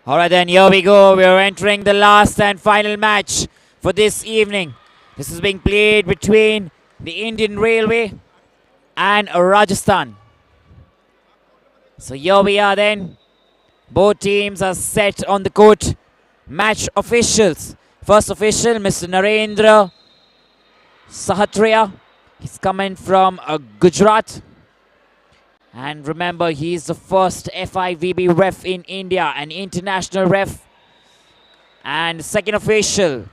All right, then, here we go. We are entering the last and final match for this evening. This is being played between the Indian Railway and Rajasthan. So here we are then. Both teams are set on the court. Match officials. First official, Mr. Narendra Sahatria. He's coming from Gujarat. And remember, he's the first FIVB ref in India, an international ref. And the second official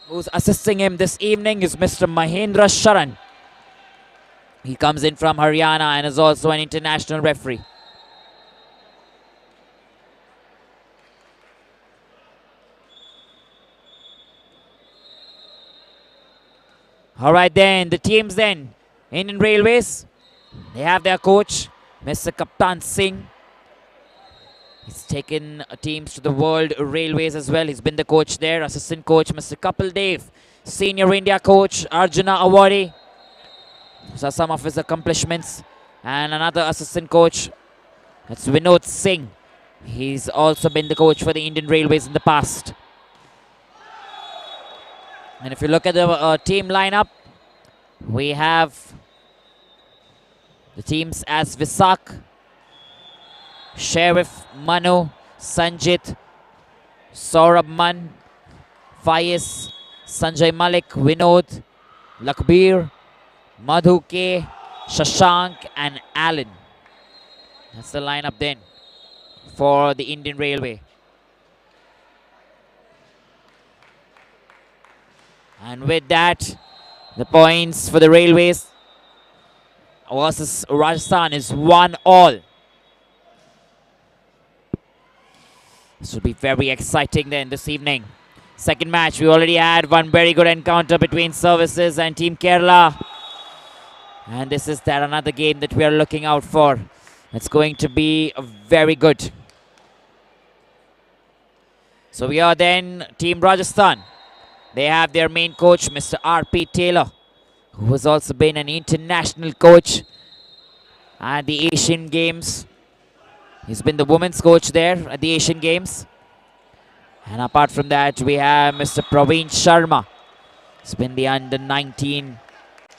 who's assisting him this evening is Mr. Mahendra Sharan. He comes in from Haryana and is also an international referee. All right then, the teams then. Indian Railways, they have their coach, Mr. Kaptan Singh. He's taken teams to the World Railways as well. He's been the coach there. Assistant coach, Mr. Kapil Dev. Senior India coach, Arjuna Awadi. Those are some of his accomplishments. And another assistant coach, that's Vinod Singh. He's also been the coach for the Indian Railways in the past. And if you look at the team lineup, we have the teams as Visak, Sheriff, Manu, Sanjit, Saurabh Man, Faiz, Sanjay Malik, Vinod, Lakbir, Madhu K, Shashank and Alan. That's the lineup then for the Indian Railway. And with that, the points for the Railways versus Rajasthan is 1-all. This will be very exciting then this evening. Second match, we already had one very good encounter between Services and Team Kerala. And this is that another game that we are looking out for. It's going to be very good. So we are then Team Rajasthan. They have their main coach, Mr. R.P. Taylor, who has also been an international coach at the Asian Games. He's been the women's coach there at the Asian Games. And apart from that, we have Mr. Praveen Sharma. He's been the under-19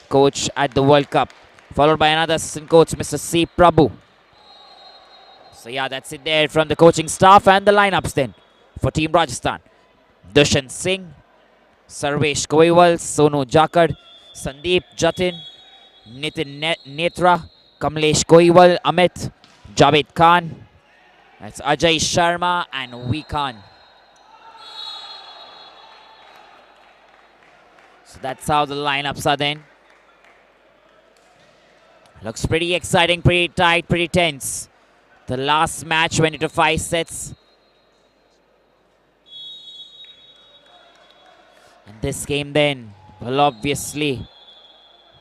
coach at the World Cup. Followed by another assistant coach, Mr. C. Prabhu. So yeah, that's it there from the coaching staff and the lineups then for Team Rajasthan. Dushan Singh, Sarvesh Goiwal, Sonu Jakad, Sandeep Jatin, Nitin Netra, Kamlesh Goiwal, Amit, Javed Khan, that's Ajay Sharma and V Khan. So that's how the lineups are then. Looks pretty exciting, pretty tight, pretty tense. The last match went into 5 sets. And this game then will obviously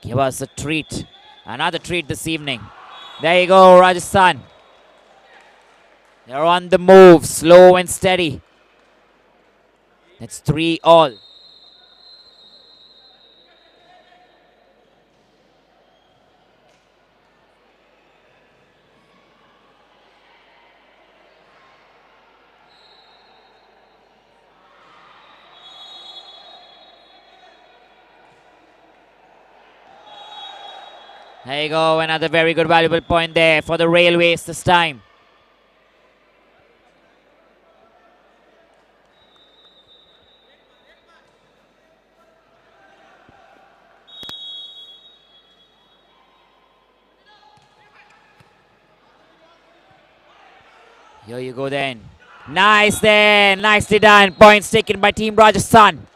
give us a treat. Another treat this evening. There you go, Rajasthan. They're on the move, slow and steady. It's 3-all. There you go, another very good valuable point there for the Railways this time. Here you go then. Nice there, nicely done. Points taken by Team Rajasthan.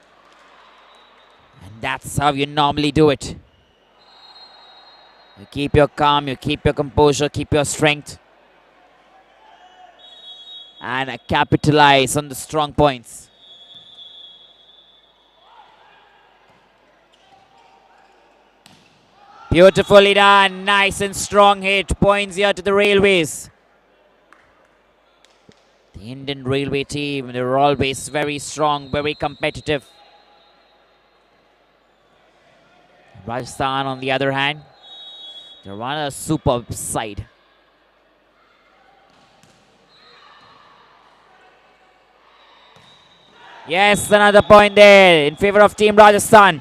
And that's how you normally do it. You keep your calm, you keep your composure, keep your strength. And capitalize on the strong points. Beautifully done. Nice and strong hit. Points here to the Railways. The Indian Railway team, they're always very strong, very competitive. Rajasthan, on the other hand, they're on a superb side. Yes, another point there in favor of Team Rajasthan.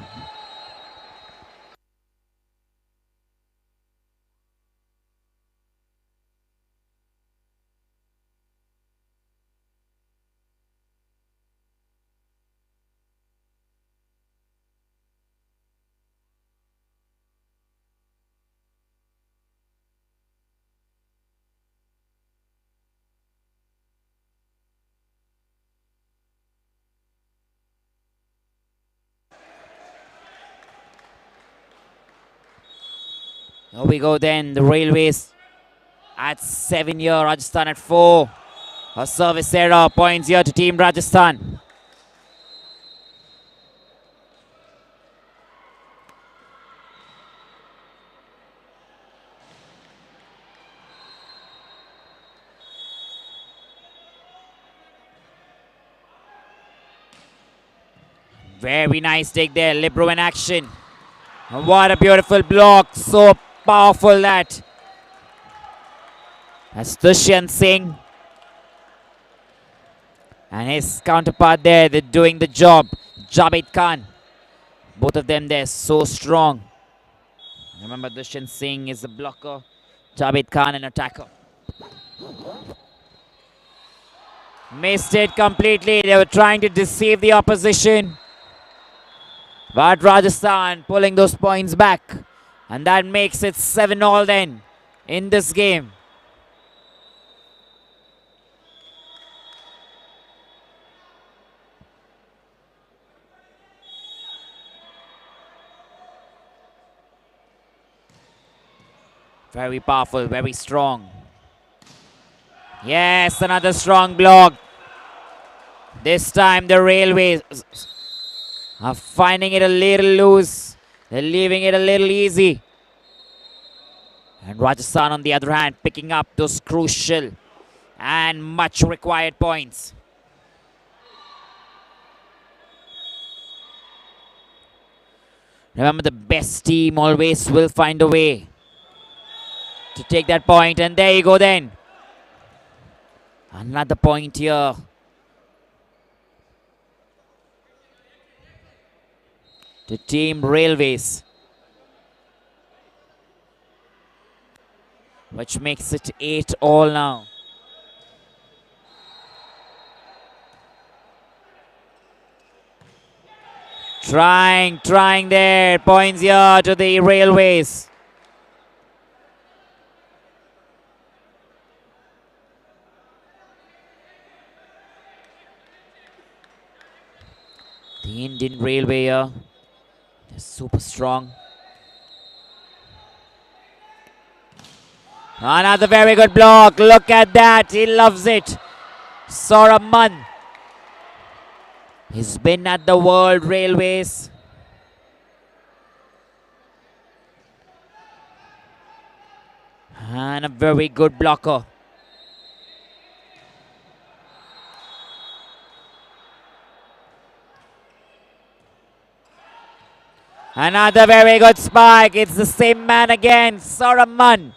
Here we go then, the Railways at 7 here, Rajasthan at 4. A service error, points here to Team Rajasthan. Very nice take there, libero in action. And what a beautiful block, so powerful that. That's Dushyant Singh. And his counterpart there, they're doing the job. Javed Khan. Both of them, they're so strong. Remember, Dushyant Singh is a blocker. Javed Khan an attacker. Missed it completely. They were trying to deceive the opposition. But Rajasthan pulling those points back. And that makes it 7-all then in this game. Very powerful, very strong. Yes, another strong block. This time the Railways are finding it a little loose. They're leaving it a little easy. And Rajasthan, on the other hand, picking up those crucial and much required points. Remember, the best team always will find a way to take that point. And there you go then. Another point here. To Team Railways. Which makes it 8-all now. Trying there. Points here to the Railways. The Indian Railway here. They're super strong. Another very good block. Look at that. He loves it. Saurabh Mann. He's been at the World Railways. And a very good blocker. Another very good spike. It's the same man again, Saurabh Mann.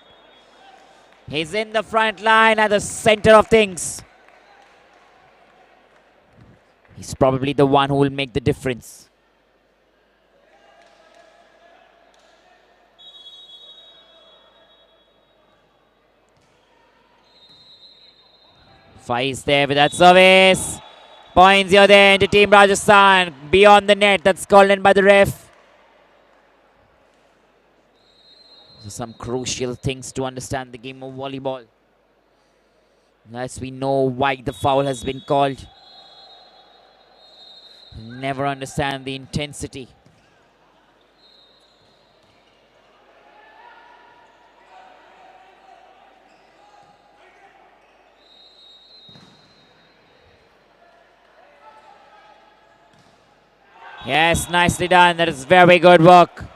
He's in the front line at the center of things. He's probably the one who will make the difference. Faiz there with that service. Points here then to Team Rajasthan. Beyond the net, that's called in by the ref. So some crucial things to understand the game of volleyball. As we know why the foul has been called. Never understand the intensity. Yes, nicely done. That is very good work.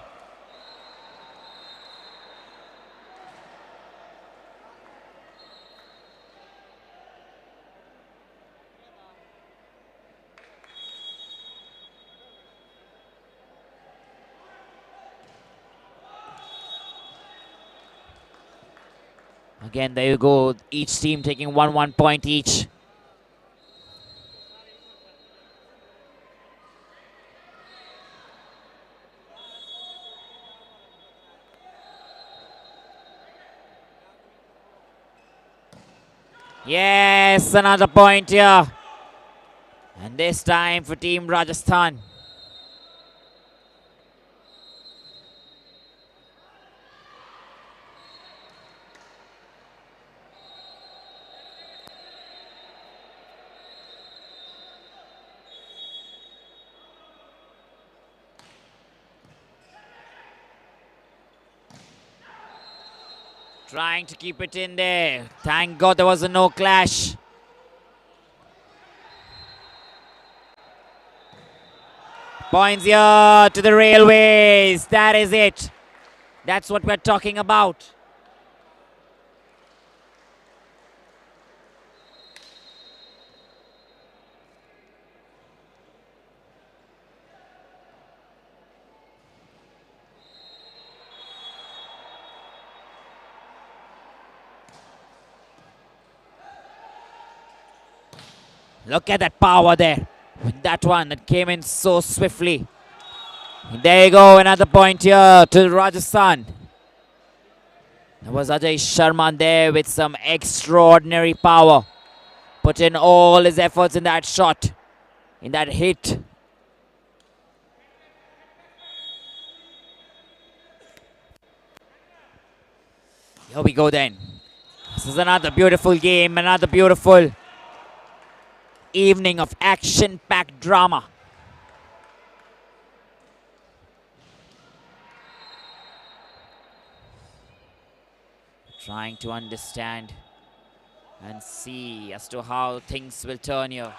Again, there you go. Each team taking 1 point each. Yes, another point here. And this time for Team Rajasthan. Trying to keep it in there. Thank God there was a no clash. Points here to the Railways. That is it. That's what we're talking about. Look at that power there. With that one that came in so swiftly. There you go, another point here to Rajasthan. There was Ajay Sharma there with some extraordinary power. Put in all his efforts in that shot, in that hit. Here we go then. This is another beautiful game, another beautiful evening of action-packed drama. Trying to understand and see as to how things will turn here.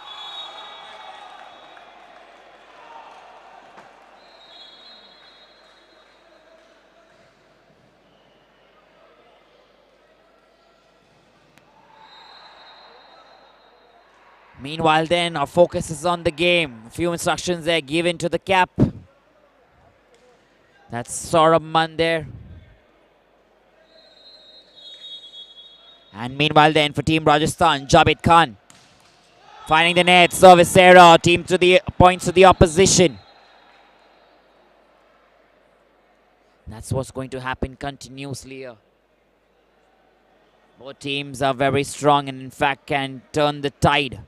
Meanwhile then, our focus is on the game. A few instructions there given to the cap. That's Saurabh Mann there. And meanwhile then for Team Rajasthan, Javed Khan. Finding the net, service error, team to the points to the opposition. That's what's going to happen continuously here. Both teams are very strong and in fact can turn the tide.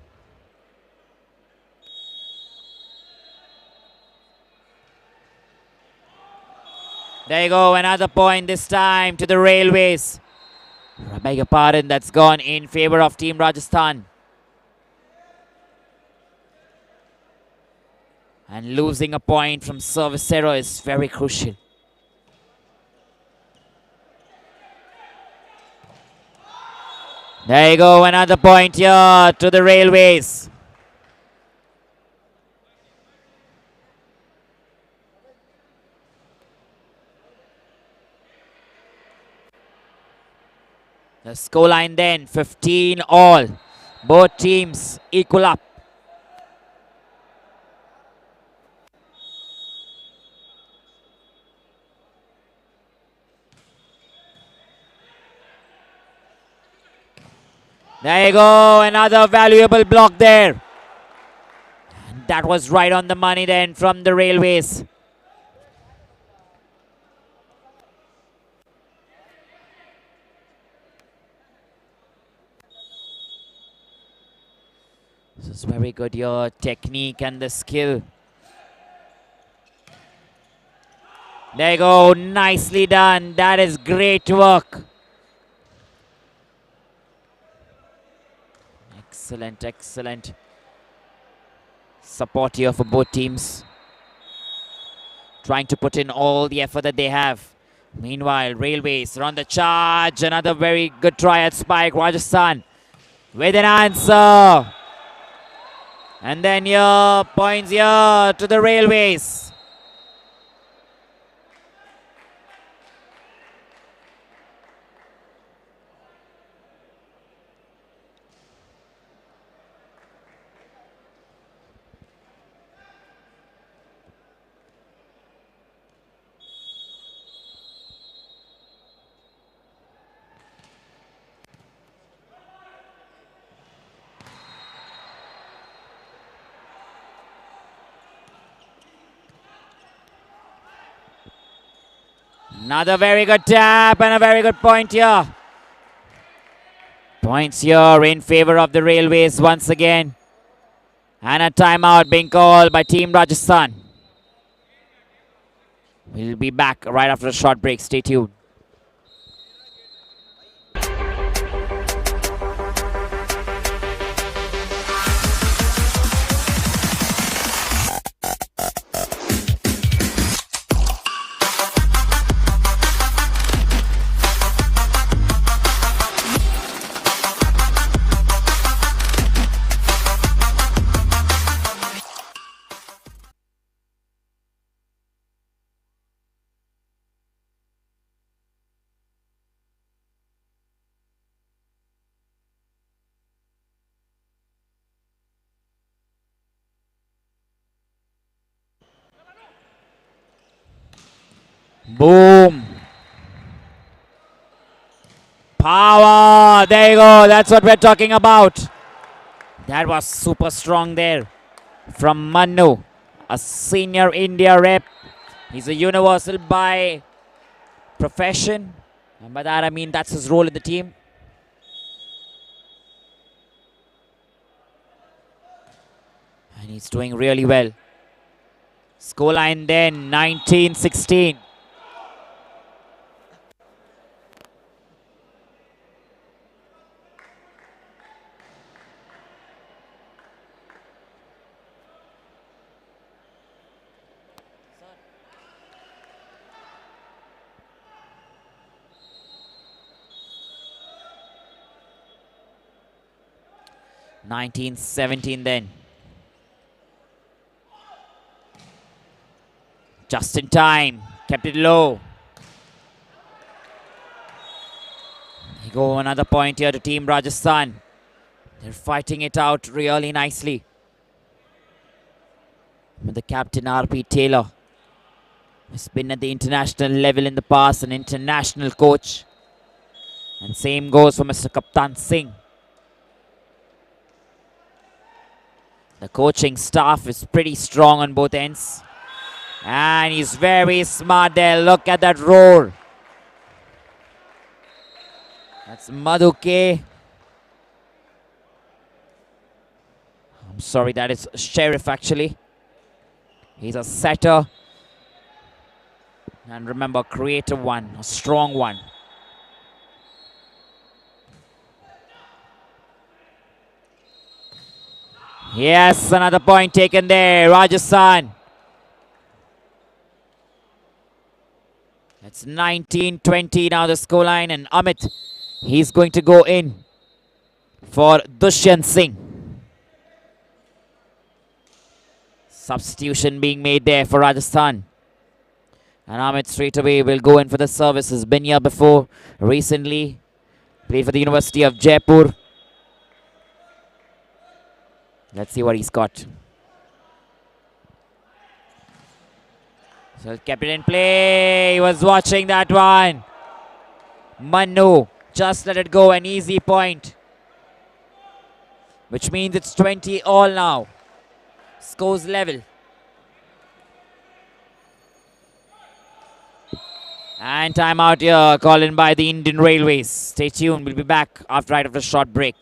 There you go, another point this time to the Railways. I beg your pardon, that's gone in favor of Team Rajasthan. And losing a point from service error is very crucial. There you go, another point here to the Railways. The scoreline then, 15 all. Both teams equal up. There you go, another valuable block there. And that was right on the money then from the Railways. This is very good, your technique and the skill. There you go, nicely done. That is great work. Excellent, excellent support here for both teams. Trying to put in all the effort that they have. Meanwhile, Railways are on the charge. Another very good try at spike. Rajasthan with an answer. And then here, points here to the Railways. Another very good tap and a very good point here. Points here in favor of the Railways once again. And a timeout being called by Team Rajasthan. We'll be back right after a short break. Stay tuned. Boom. Power. There you go. That's what we're talking about. That was super strong there from Manu, a senior India rep. He's a universal by profession. And by that I mean that's his role in the team. And he's doing really well. Scoreline then 19-16. (19-17) then. Just in time. Kept it low. They go another point here to Team Rajasthan. They're fighting it out really nicely. With the captain R.P. Taylor, who's been at the international level in the past, an international coach. And same goes for Mr. Kaptan Singh. The coaching staff is pretty strong on both ends. And he's very smart there. Look at that roar. That's Madhu K. I'm sorry, that is Sheriff actually. He's a setter. And remember, creative one, a strong one. Yes, another point taken there. Rajasthan. It's 19-20 now the scoreline, and Amit, he's going to go in for Dushyant Singh. Substitution being made there for Rajasthan. And Amit straight away will go in for the service. Has been here before, recently. Played for the University of Jaipur. Let's see what he's got. So kept it in play. He was watching that one. Manu just let it go. An easy point. Which means it's 20 all now. Scores level. And timeout here called in by the Indian Railways. Stay tuned. We'll be back after a short break.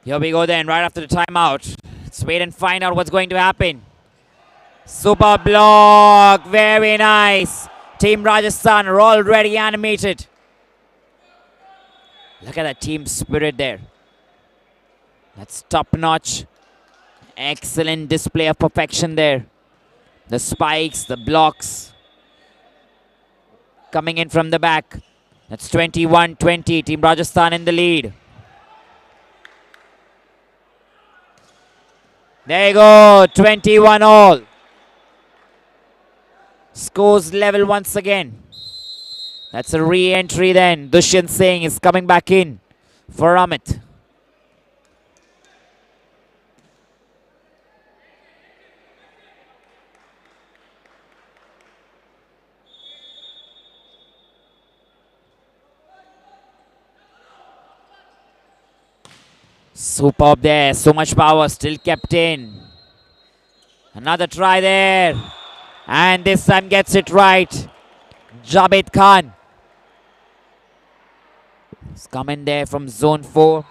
Here we go then, right after the timeout. Let's wait and find out what's going to happen. Super block, very nice. Team Rajasthan are already animated. Look at that team spirit there. That's top notch. Excellent display of perfection there. The spikes, the blocks. Coming in from the back. That's 21-20, Team Rajasthan in the lead. There you go, 21 all. Scores level once again. That's a re-entry then. Dushyant Singh is coming back in for Amit. Superb there, so much power still kept in. Another try there. And this time gets it right. Jabed Khan. He's coming there from zone 4.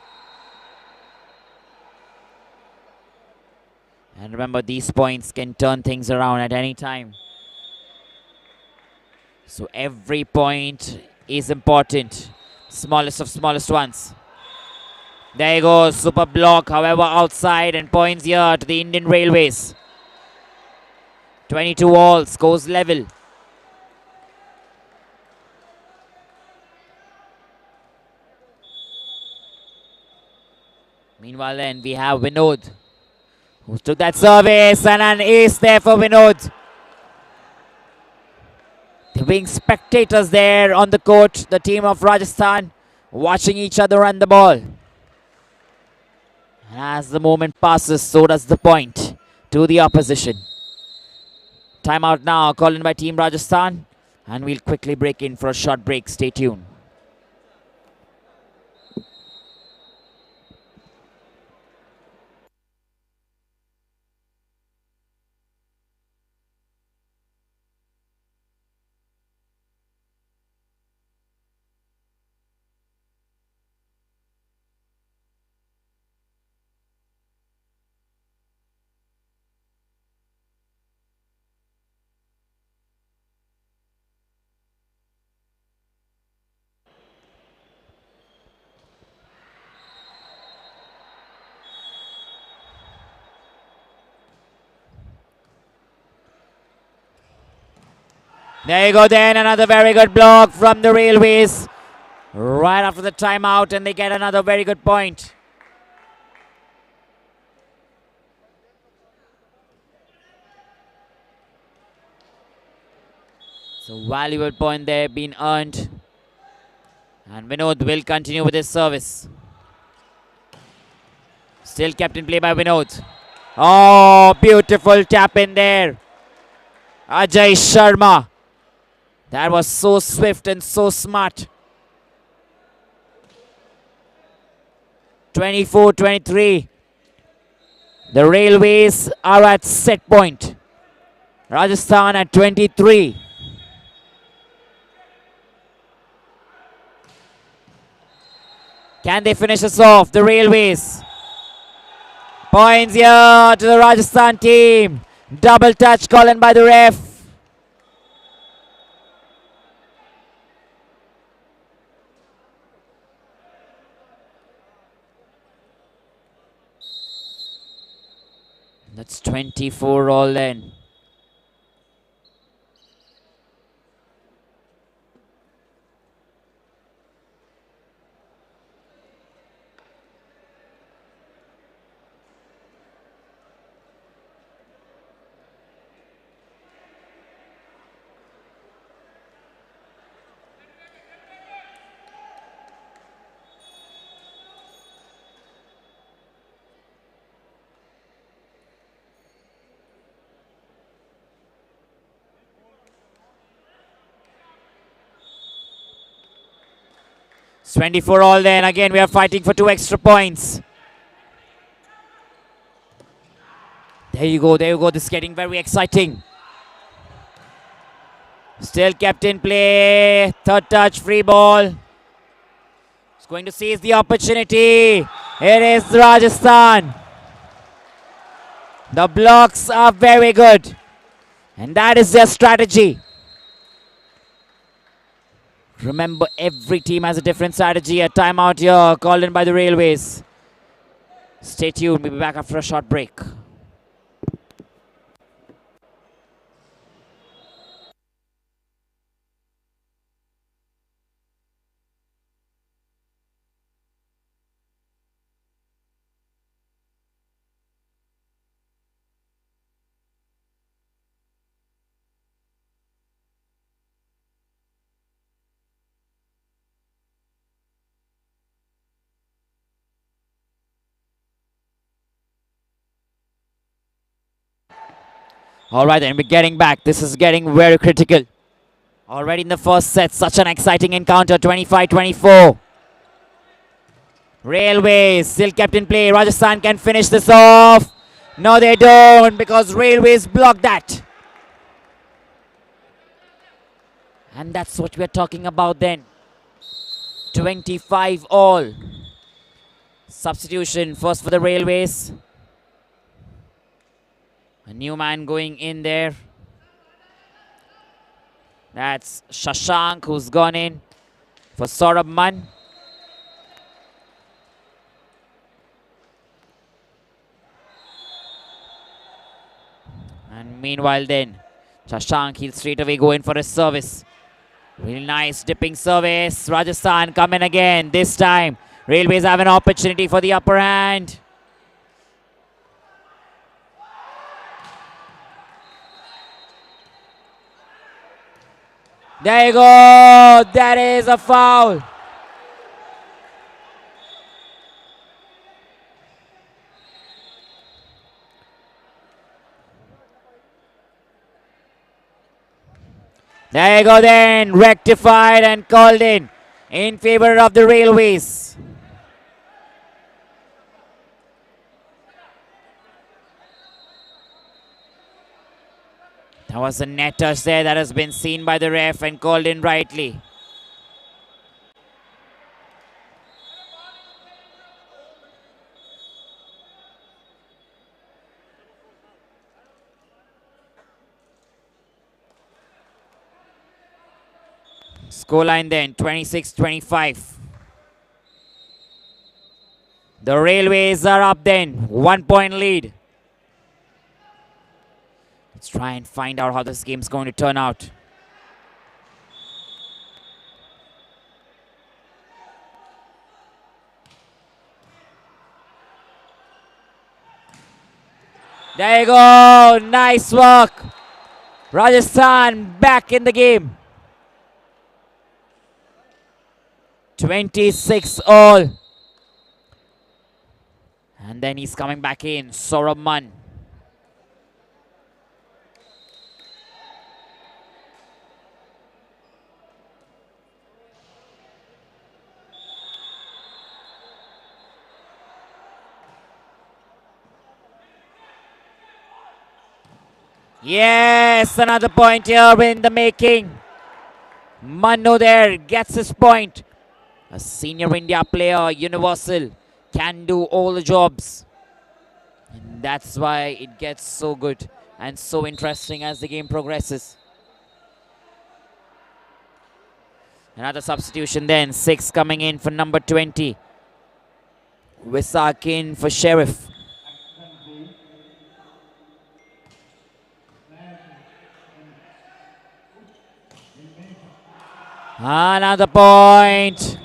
And remember, these points can turn things around at any time. So every point is important. Smallest of smallest ones. There you go, super block, however, outside, and points here to the Indian Railways. 22 all, scores level. Meanwhile then, we have Vinod, who took that service, and an ace there for Vinod. There being spectators there on the court, the team of Rajasthan, watching each other run the ball. As the moment passes, so does the point to the opposition. Timeout now called in by Team Rajasthan, and we'll quickly break in for a short break. Stay tuned. There you go then, another very good block from the Railways. Right after the timeout, and they get another very good point. So valuable point there being earned. And Vinod will continue with his service. Still kept in play by Vinod. Oh, beautiful tap in there. Ajay Sharma. That was so swift and so smart. 24-23. The Railways are at set point. Rajasthan at 23. Can they finish us off? The Railways. Points here to the Rajasthan team. Double touch called in by the ref. That's 24 all then. It's 24 all then. Again, we are fighting for 2 extra points. There you go, there you go. This is getting very exciting. Still kept in play. Third touch, free ball. It's going to seize the opportunity. It is Rajasthan. The blocks are very good. And that is their strategy. Remember, every team has a different strategy. A timeout here called in by the Railways. Stay tuned. We'll be back after a short break. All right, then we're getting back. This is getting very critical. Already in the first set, such an exciting encounter, 25-24. Railways still kept in play. Rajasthan can finish this off. No, they don't, because Railways blocked that. And that's what we're talking about then. 25 all. Substitution first for the Railways. A new man going in there. That's Shashank, who's gone in for Saurabh Mann. And meanwhile then, Shashank, he'll straight away go in for a service. Really nice dipping service. Rajasthan come in again. This time, Railways have an opportunity for the upper hand. There you go. That is a foul. There you go then. Rectified and called in favor of the Railways. That was a net touch there that has been seen by the ref and called in rightly. Scoreline then, 26-25. The Railways are up then, 1 point lead. Let's try and find out how this game's going to turn out. There you go, nice work. Rajasthan back in the game. 26 all. And then he's coming back in, Saurabh Mann. Yes, another point here in the making. Manu there gets his point. A senior India player, universal, can do all the jobs. And that's why it gets so good and so interesting as the game progresses. Another substitution then, 6 coming in for number 20. Visak in for Sheriff. Another point.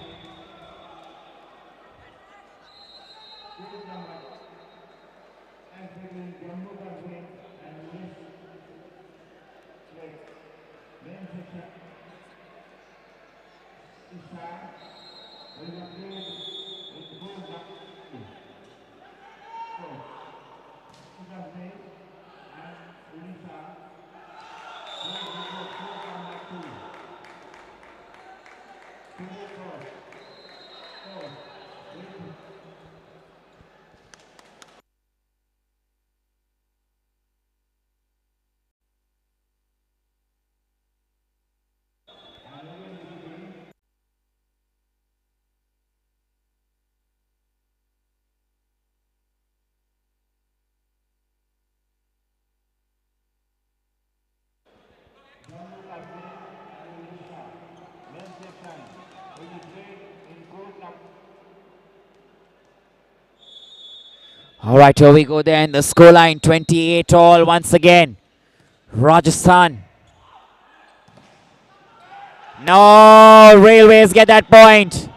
All right, here we go then. The scoreline 28 all once again. Rajasthan. No, Railways get that point.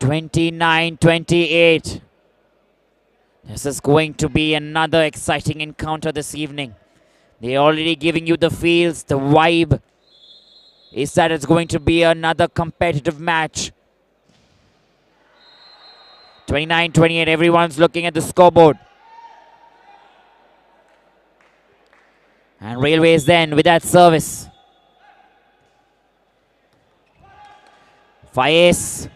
29-28. This is going to be another exciting encounter this evening. They're already giving you the feels, the vibe is that it's going to be another competitive match. 29-28, everyone's looking at the scoreboard. And Railways then with that service. Faiz.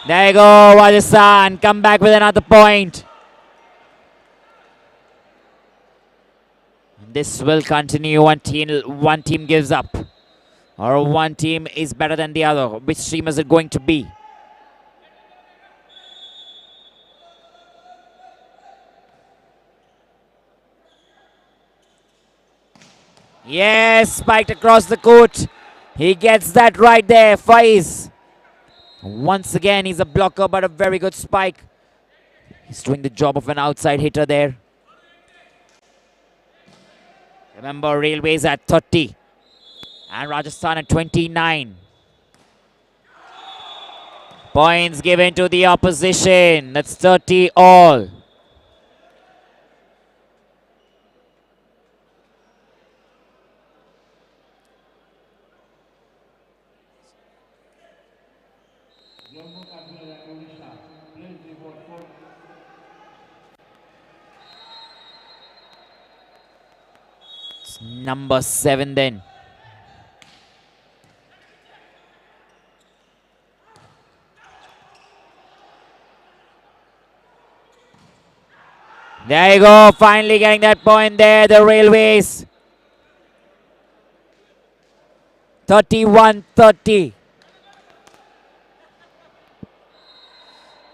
There you go, Rajasthan. Come back with another point. This will continue. One team gives up. Or one team is better than the other. Which team is it going to be? Yes, spiked across the court. He gets that right there, Faiz. Once again, he's a blocker, but a very good spike. He's doing the job of an outside hitter there. Remember, Railways at 30 and Rajasthan at 29. Points given to the opposition. That's 30 all. It's number 7 then. There you go, finally getting that point there, the Railways. 31-30.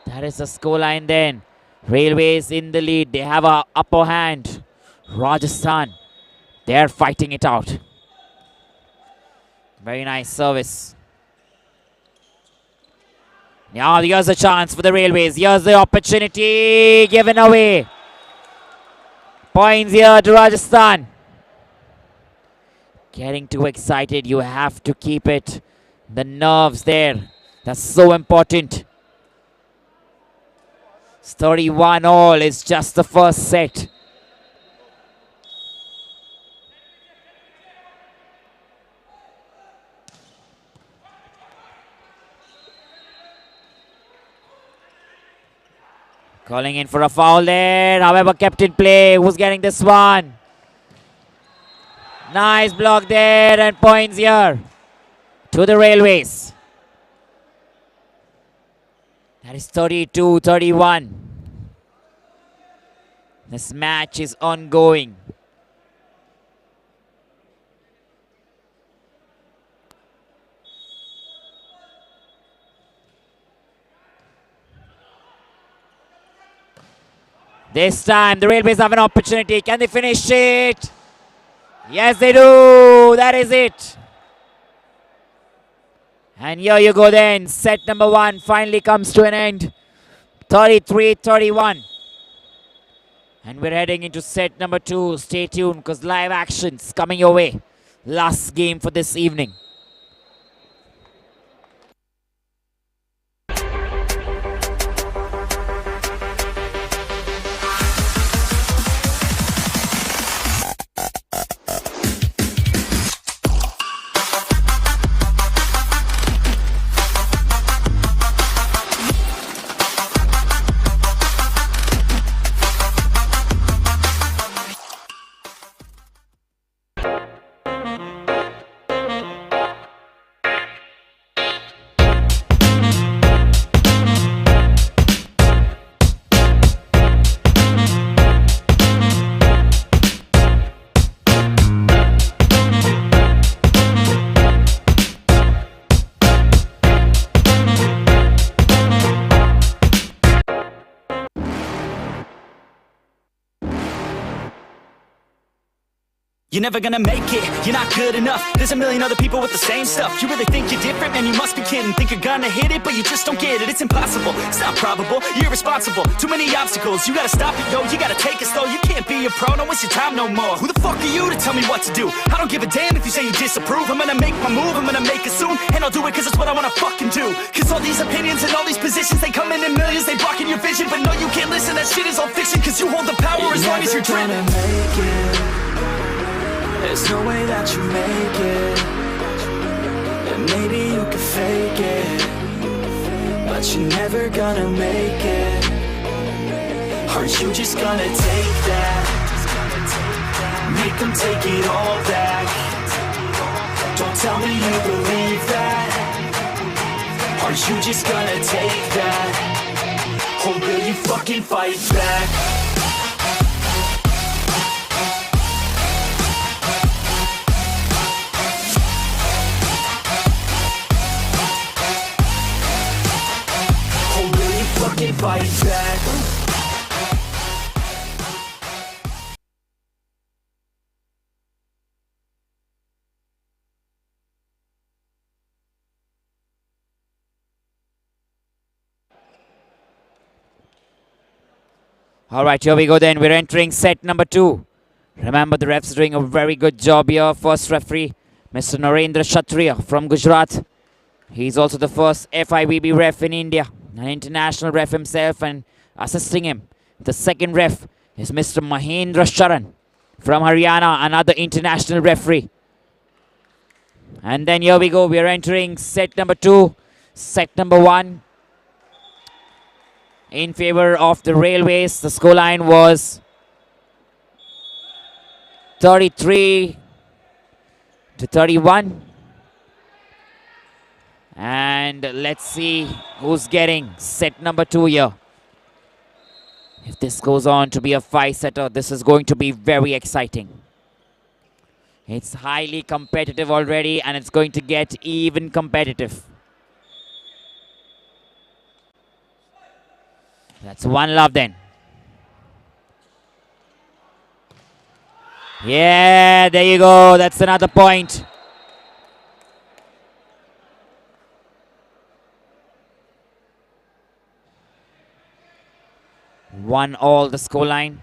That is the scoreline then. Railways in the lead. They have an upper hand. Rajasthan, they're fighting it out. Very nice service. Now here's a chance for the Railways. Here's the opportunity given away. Points here to Rajasthan. Getting too excited. You have to keep it. The nerves there. That's so important. It's 31 all. It's just the first set. Calling in for a foul there. However, kept in play. Who's getting this one? Nice block there and points here to the Railways. That is 32-31. This match is ongoing. This time the Railways have an opportunity. Can they finish it? Yes, they do. That is it. And here you go then. Set number 1 finally comes to an end. 33-31. And we're heading into set number 2. Stay tuned because live action's coming your way. Last game for this evening. You're never gonna make it, you're not good enough. There's a million other people with the same stuff. You really think you're different? Man, you must be kidding. Think you're gonna hit it, but you just don't get it. It's impossible, it's not probable, you're irresponsible. Too many obstacles, you gotta stop it, yo. You gotta take it slow, you can't be a pro. Don't waste your time no more. Who the fuck are you to tell me what to do? I don't give a damn if you say you disapprove. I'm gonna make my move, I'm gonna make it soon. And I'll do it cause it's what I wanna fucking do. Cause all these opinions and all these positions, they come in millions, they blocking your vision. But no, you can't listen, that shit is all fiction. Cause you hold the power as long as you're dreaming. There's no way that you make it. And maybe you can fake it, but you're never gonna make it. Aren't you just gonna take that? Make them take it all back. Don't tell me you believe that. Are you just gonna take that? Or will you fucking fight back? Or will you fucking fight back? All right, here we go then. We're entering set number 2. Remember, the refs are doing a very good job here. First referee, Mr. Narendra Kshatriya from Gujarat. He's also the first FIVB ref in India, an international ref himself, and assisting him. The second ref is Mr. Mahendra Sharan from Haryana, another international referee. And then here we go. We're entering set number 2. Set number 1. In favor of the Railways, the scoreline was 33-31. And let's see who's getting set number 2 here. If this goes on to be a 5-setter, this is going to be very exciting. It's highly competitive already, and it's going to get even competitive. That's 1-love then. Yeah, there you go. That's another point. One all the scoreline.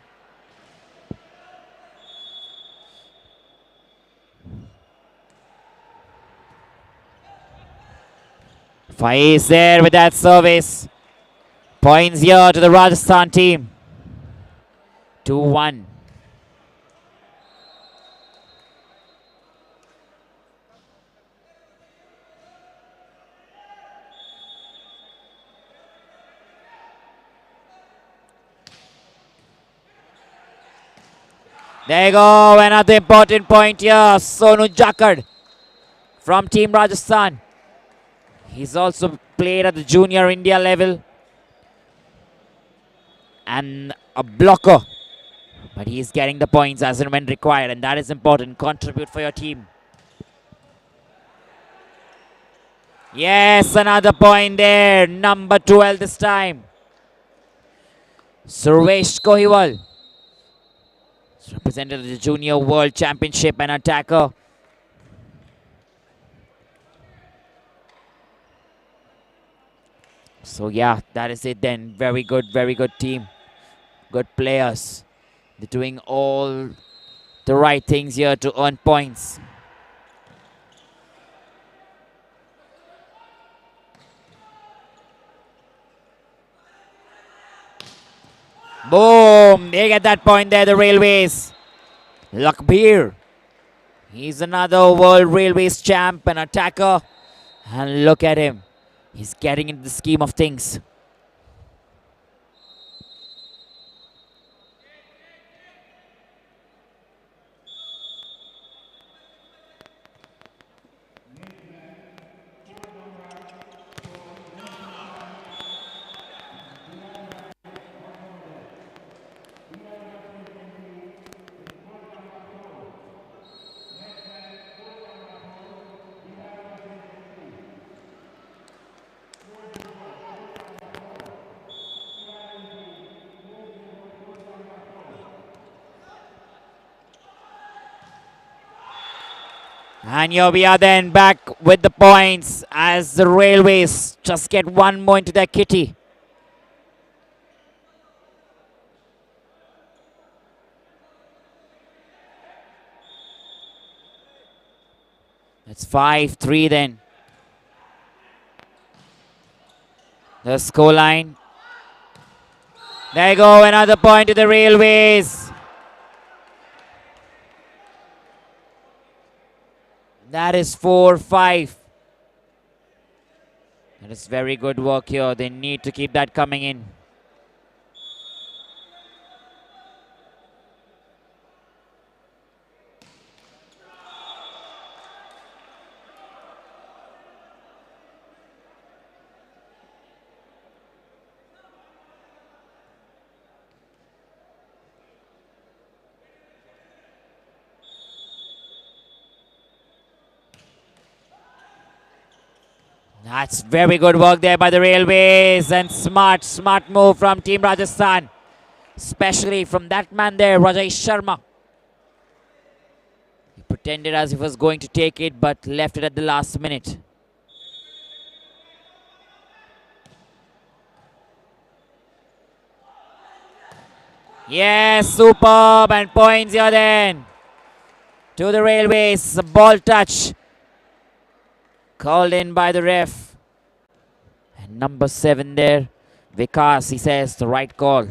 Faiz there with that service. Points here to the Rajasthan team. 2-1. There you go, another important point here. Sonu Jakad from Team Rajasthan. He's also played at the junior India level. And a blocker. But he's getting the points as and when required, and that is important. Contribute for your team. Yes, another point there. Number 12 this time. Survesh Kohiwal. He's represented the Junior World Championship, and attacker. So yeah, that is it then. Very good team. Good players. They're doing all the right things here to earn points. Boom! They get that point there, the Railways. Lakbir. He's another World Railways champ and attacker. And look at him. He's getting into the scheme of things. And here we are then back with the points as the Railways just get one more into their kitty. It's 5-3 then. The scoreline. There you go, another point to the Railways. That is 4-5. That is very good work here. They need to keep that coming in. That's very good work there by the Railways, and smart move from Team Rajasthan, especially from that man there, Rajesh Sharma. He pretended as if he was going to take it, but left it at the last minute. Yes, superb, and points here then to the Railways. A ball touch called in by the ref. And number 7 there, Vikas, he says the right call.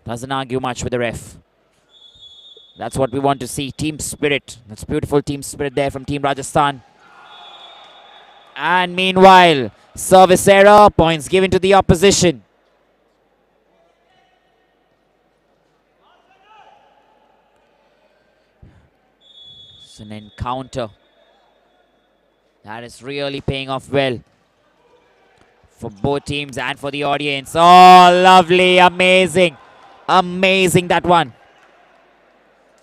Doesn't argue much with the ref. That's what we want to see, team spirit. That's beautiful team spirit there from Team Rajasthan. And meanwhile, service error, points given to the opposition. It's an encounter that is really paying off well for both teams and for the audience. Oh, lovely, amazing. Amazing, that one.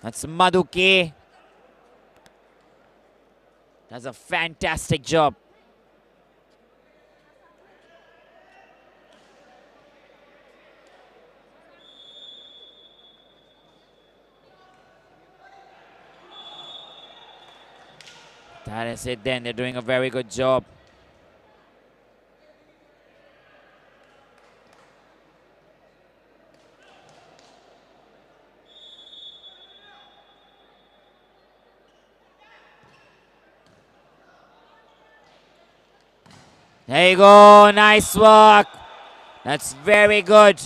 That's Madhu K. Does a fantastic job. That is it then. They're doing a very good job. There you go. Nice work. That's very good.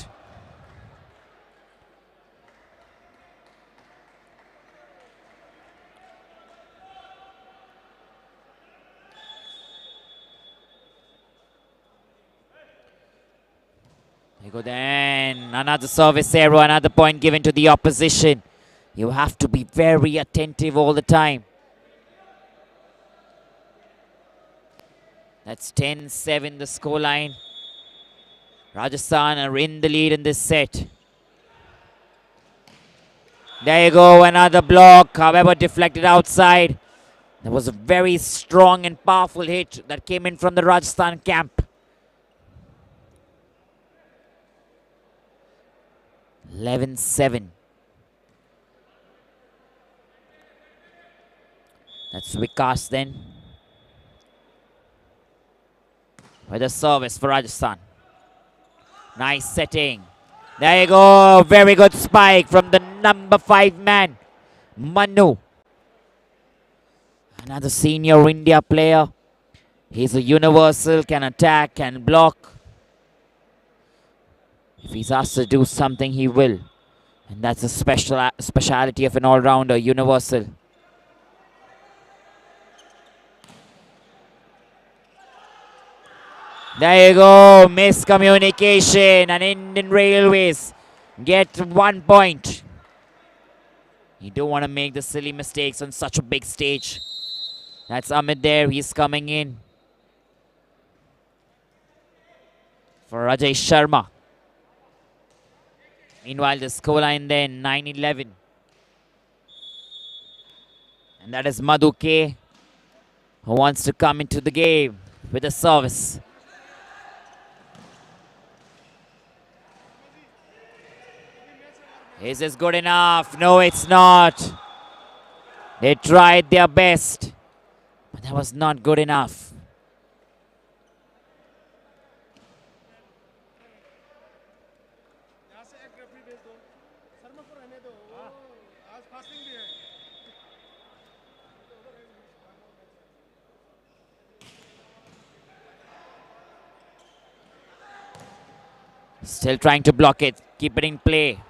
There you go then. Another service error, another point given to the opposition. You have to be very attentive all the time. That's 10-7 the scoreline. Rajasthan are in the lead in this set. There you go, another block, however deflected outside. There was a very strong and powerful hit that came in from the Rajasthan camp. 11-7. That's Vikas then. With a service for Rajasthan. Nice setting. There you go. Very good spike from the number 5 man, Manu. Another senior India player. He's a universal, can attack, can block. If he's asked to do something, he will. And that's a speciality of an all-rounder, universal. There you go, miscommunication, and Indian Railways get 1 point. You don't want to make the silly mistakes on such a big stage. That's Amit there, he's coming in for Rajesh Sharma. Meanwhile, the scoreline then 9-11. And that is Madhu K, who wants to come into the game with a service. Is this good enough? No, it's not. They tried their best, but that was not good enough. Still trying to block it. Keep it in play.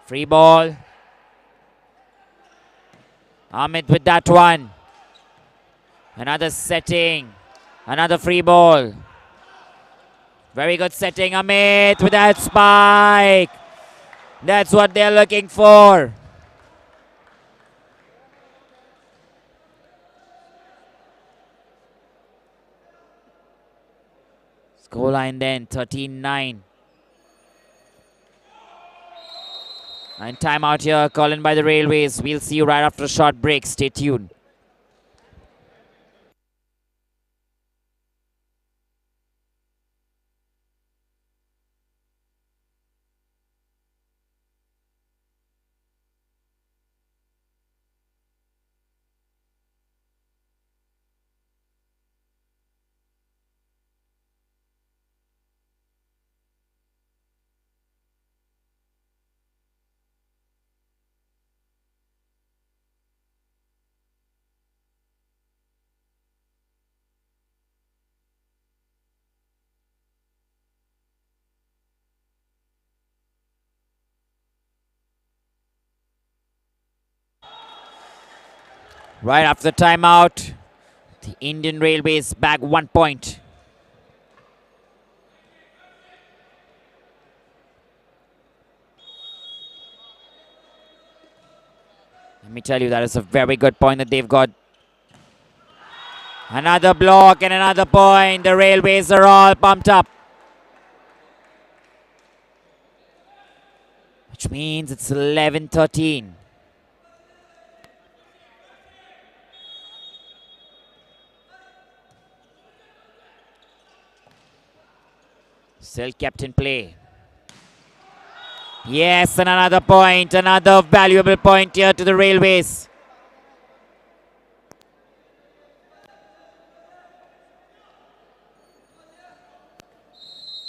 Free ball. Amit with that one. Another setting. Another free ball. Very good setting. Amit with that spike. That's what they're looking for. Scoreline then 13-9. And timeout here, called in by the Railways. We'll see you right after a short break. Stay tuned. Right after the timeout, the Indian Railways back 1 point. Let me tell you, that is a very good point that they've got. Another block and another point. The Railways are all pumped up. Which means it's 11-13. Still kept in play. Yes, and another point. Another valuable point here to the Railways.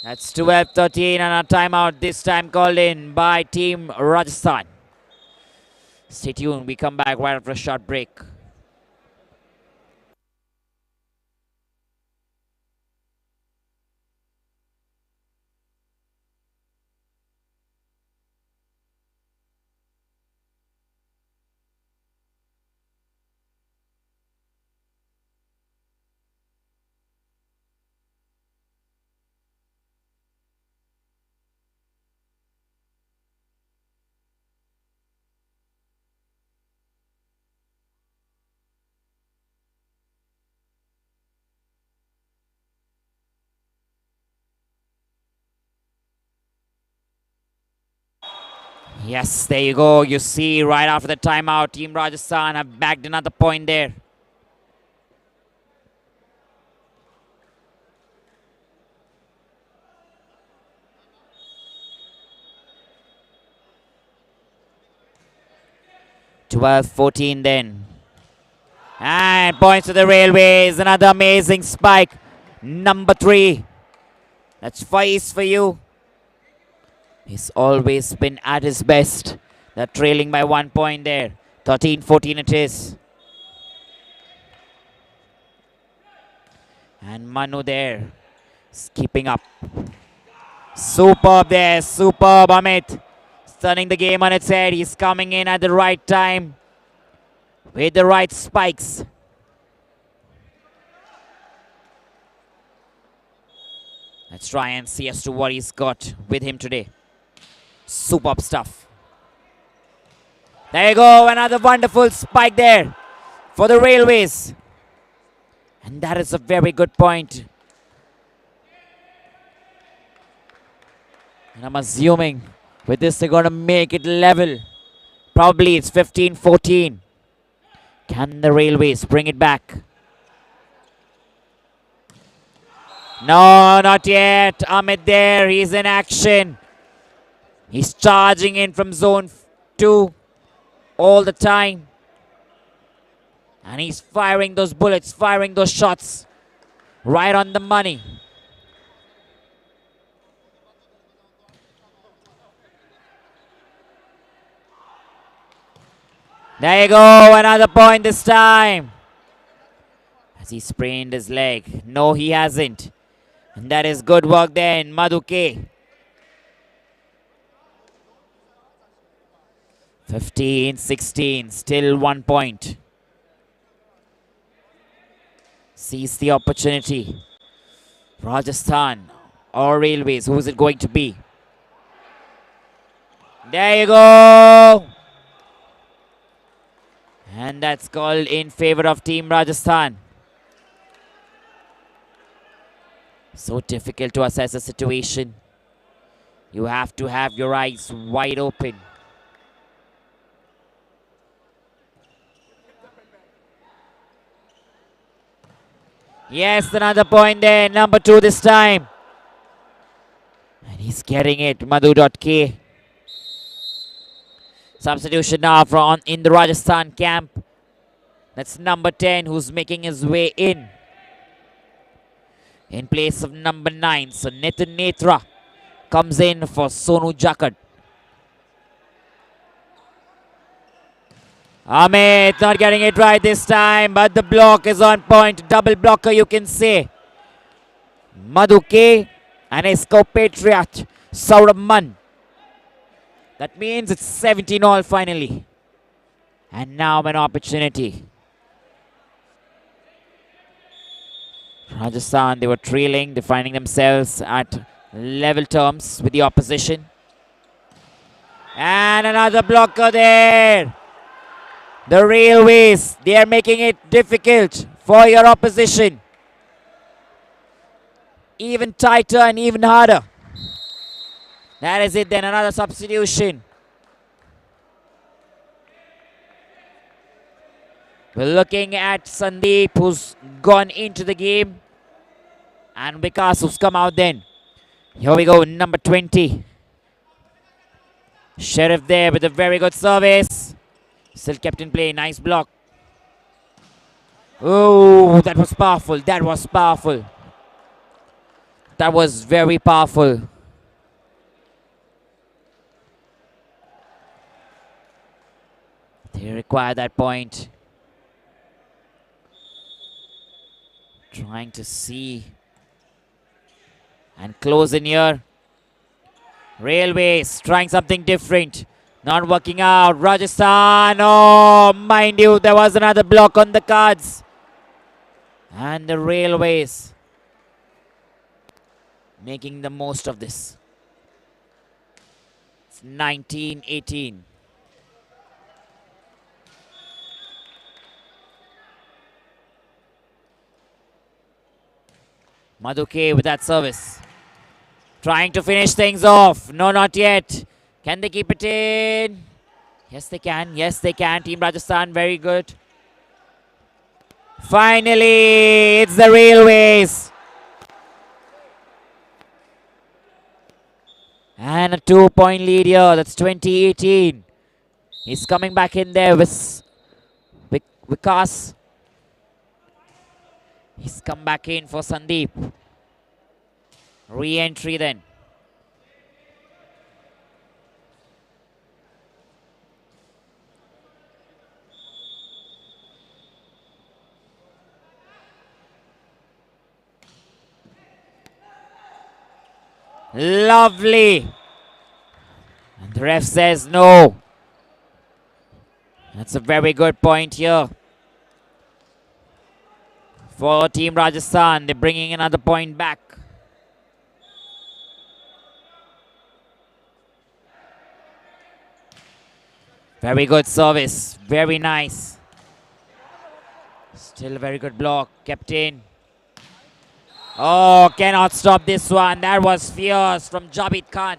That's 12-13 and a timeout this time called in by Team Rajasthan. Stay tuned. We come back right after a short break. Yes, there you go. You see, right after the timeout, Team Rajasthan have bagged another point there. (12-14) then. And points to the Railways. Another amazing spike. Number 3. That's 5 for you. He's always been at his best. They're trailing by 1 point there. 13-14 it is. And Manu there is keeping up. Superb there. Superb, Amit. Turning the game on its head. He's coming in at the right time with the right spikes. Let's try and see as to what he's got with him today. Superb stuff. There you go. Another wonderful spike there for the Railways. And that is a very good point. And I'm assuming with this they're going to make it level. Probably it's 15-14. Can the Railways bring it back? No, not yet. Amit there. He's in action. He's charging in from zone 2 all the time. And he's firing those bullets, firing those shots right on the money. There you go, another point this time. Has he sprained his leg? No, he hasn't. And that is good work then, Madhu K. 15-16, still 1 point. Seize the opportunity. Rajasthan or Railways, who is it going to be? There you go. And that's called in favor of Team Rajasthan. So difficult to assess a situation. You have to have your eyes wide open. Yes, another point there. Number 2 this time. And he's getting it. Madhu.K. Substitution now in the Rajasthan camp. That's number 10 who's making his way in. In place of number 9. So Nitin Netra comes in for Sonu Jakad. Amit not getting it right this time, but the block is on point. Double blocker, you can say. Madhu K and his compatriot Saurabh Mann. That means it's 17 all finally. And now an opportunity Rajasthan, they were trailing. They're finding themselves at level terms with the opposition. And another blocker there. The Railways, they are making it difficult for your opposition. Even tighter and even harder. That is it then, another substitution. We're looking at Sandeep, who's gone into the game. And Vikas, who's come out then. Here we go, number 20. Sheriff there with a very good service. Still kept in play, nice block. Oh, that was powerful, that was powerful. That was very powerful. They require that point. Trying to see and close in here. Railways trying something different. Not working out. Rajasthan. Oh, mind you, there was another block on the cards. And the Railways making the most of this. It's 19-18. Madhuke with that service. Trying to finish things off. No, not yet. Can they keep it in? Yes, they can. Yes, they can. Team Rajasthan, very good. Finally, it's the Railways. And a 2-point lead here. That's 20-18. He's coming back in there with Vikas. He's come back in for Sandeep. Re-entry then. Lovely. And the ref says no. That's a very good point here. For Team Rajasthan, they're bringing another point back. Very good service. Very nice. Still a very good block. Kept in. Oh, cannot stop this one. That was fierce from Jabit Khan.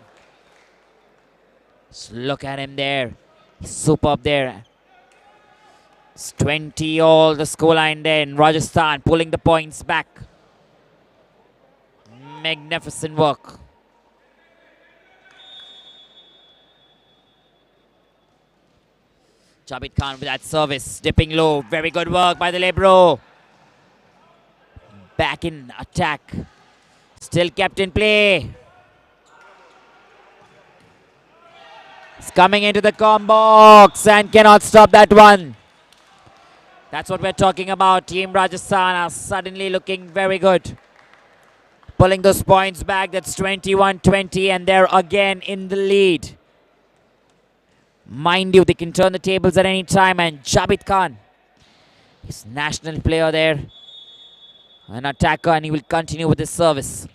Just look at him there. He's superb there. It's 20 all the scoreline then. Rajasthan pulling the points back. Magnificent work. Jabit Khan with that service. Dipping low. Very good work by the libero. Back in attack. Still kept in play. It's coming into the combo box and cannot stop that one. That's what we're talking about. Team Rajasthan are suddenly looking very good. Pulling those points back. That's 21-20 and they're again in the lead. Mind you, they can turn the tables at any time, and Jabit Khan, he's national player there. An attacker, and he will continue with his service.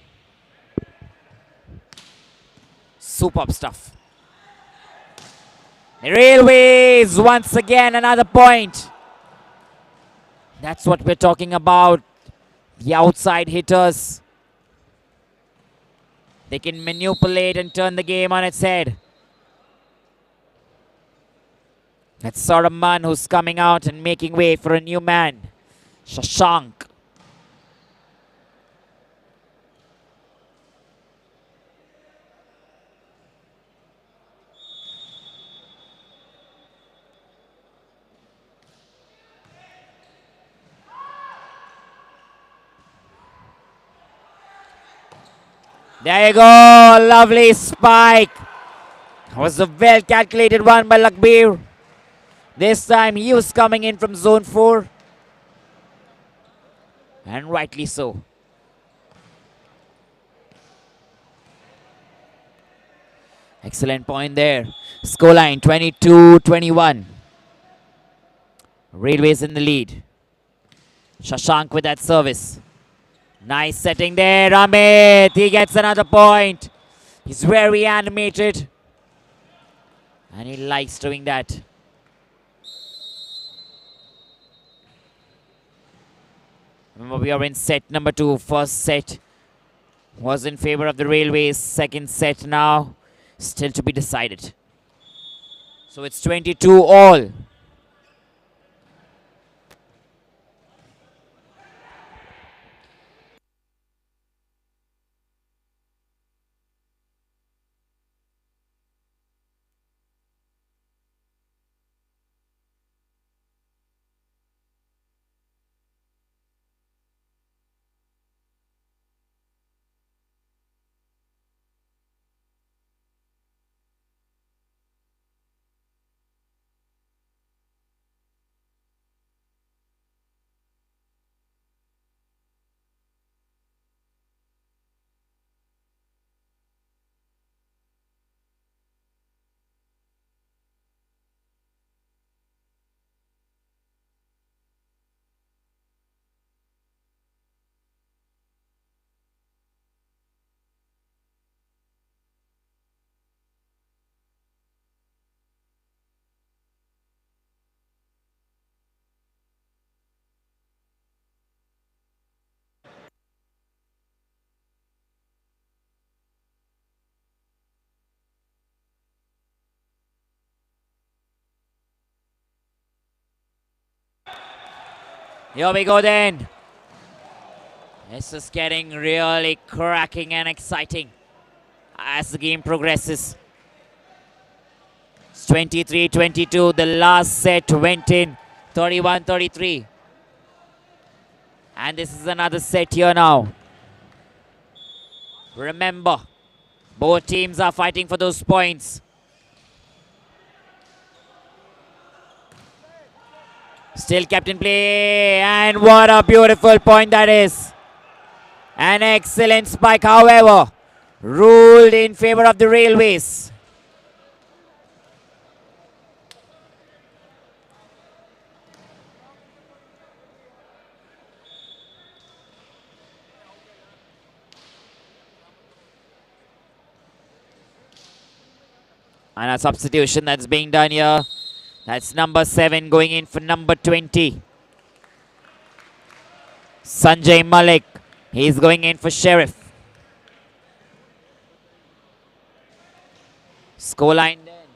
Superb stuff. The Railways, once again, another point. That's what we're talking about. The outside hitters. They can manipulate and turn the game on its head. That's Saraman who's coming out and making way for a new man. Shashank. There you go, lovely spike. That was a well calculated one by Lakbir. This time he was coming in from zone 4. And rightly so. Excellent point there. Scoreline 22-21. Railways in the lead. Shashank with that service. Nice setting there, Amit. He gets another point. He's very animated. And he likes doing that. Remember, we are in set number 2. First set was in favor of the Railways. Second set now still to be decided. So it's 22 all. Here we go then. This is getting really cracking and exciting as the game progresses. It's 23-22. The last set went in 31-33. And this is another set here now. Remember, both teams are fighting for those points. Still kept in play, and what a beautiful point that is. An excellent spike, however, ruled in favor of the Railways. And a substitution that's being done here. That's number 7 going in for number 20. Sanjay Malik. He's going in for Sheriff. Scoreline then.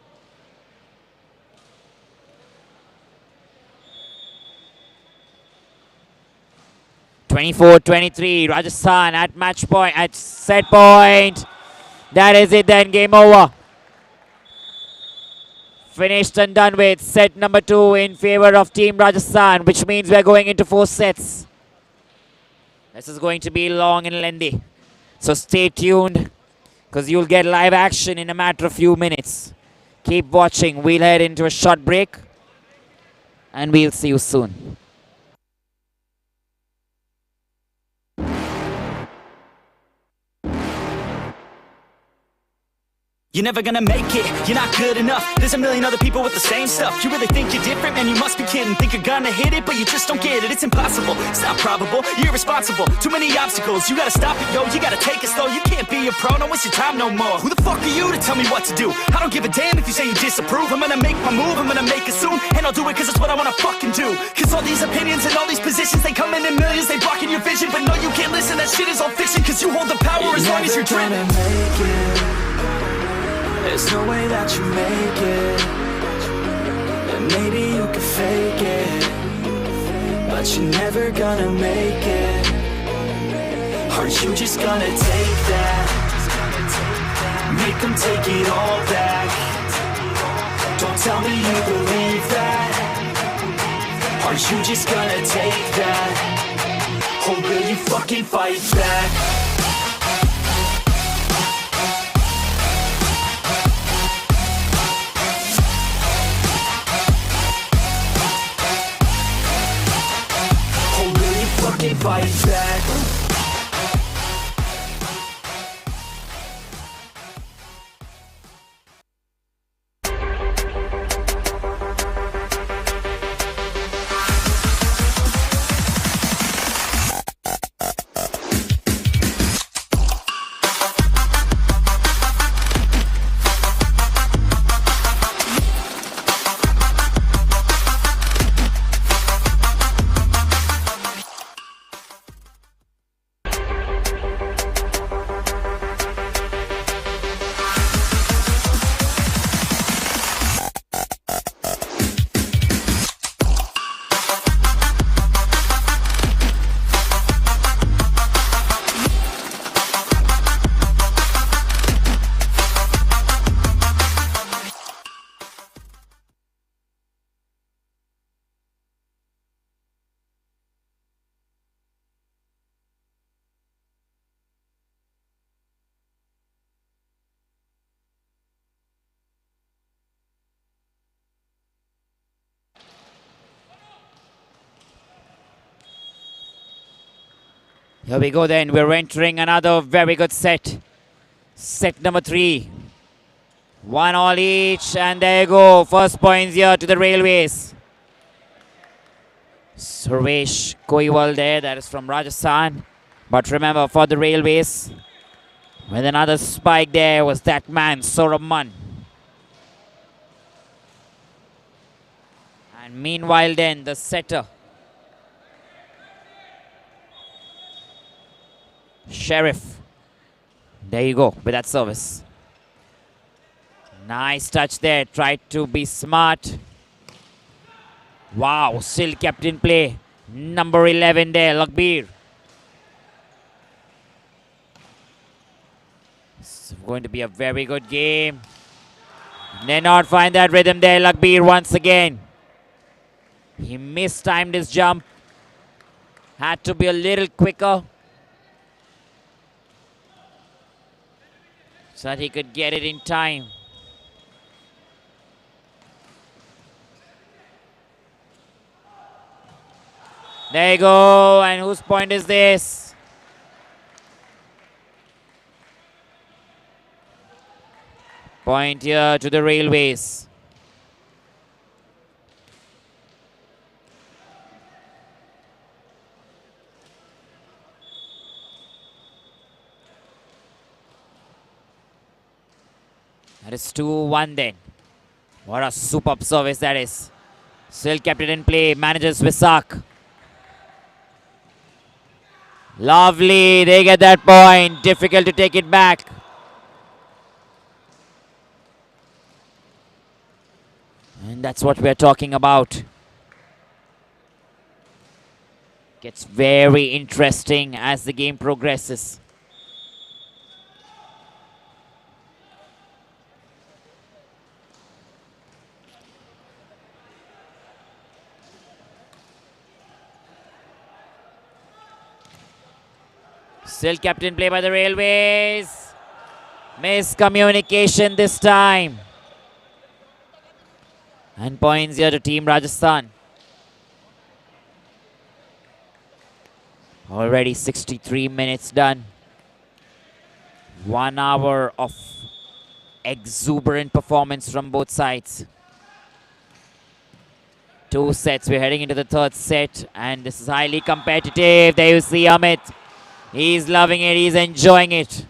24-23. Rajasthan at match point, at set point. That is it then, game over. Finished and done with. Set number 2 in favor of Team Rajasthan, which means we're going into 4 sets. This is going to be long and lengthy. So stay tuned, because you'll get live action in a matter of few minutes. Keep watching. We'll head into a short break, and we'll see you soon. You're never gonna make it, you're not good enough. There's a million other people with the same stuff. You really think you're different? Man, you must be kidding. Think you're gonna hit it, but you just don't get it. It's impossible, it's not probable, you're irresponsible. Too many obstacles, you gotta stop it, yo. You gotta take it slow, you can't be a pro. Don't waste your time no more. Who the fuck are you to tell me what to do? I don't give a damn if you say you disapprove. I'm gonna make my move, I'm gonna make it soon. And I'll do it cause it's what I wanna fucking do. Cause all these opinions and all these positions, they come in millions, they blocking your vision. But no, you can't listen, that shit is all fiction. Cause you hold the power as long as you're dreaming. There's no way that you make it. And maybe you can fake it, but you're never gonna make it. Aren't you just gonna take that? Make them take it all back. Don't tell me you believe that. Aren't you just gonna take that? Or will you fucking fight back? Fight back. Here we go then. We're entering another very good set. Set number 3. 1 all each, and there you go. First points here to the Railways. Survesh Koiwal there, that is from Rajasthan. But remember, for the Railways, with another spike there was that man, Saurabh Mann. And meanwhile then, the setter, Sheriff. There you go with that service. Nice touch there. Tried to be smart. Wow, still kept in play. Number 11 there, Lakbir. It's going to be a very good game. Did not find that rhythm there, Lakbir once again. He mistimed his jump. Had to be a little quicker so that he could get it in time. There you go. And whose point is this? Point here to the Railways. That is 2-1 then. What a superb service that is. Still kept it in play. Manages Visak. Lovely. They get that point. Difficult to take it back. And that's what we're talking about. Gets very interesting as the game progresses. Still kept in play by the Railways. Miscommunication this time. And points here to Team Rajasthan. Already 63 minutes done. 1 hour of exuberant performance from both sides. 2 sets. We're heading into the 3rd set. And this is highly competitive. There you see Amit. He's loving it. He's enjoying it.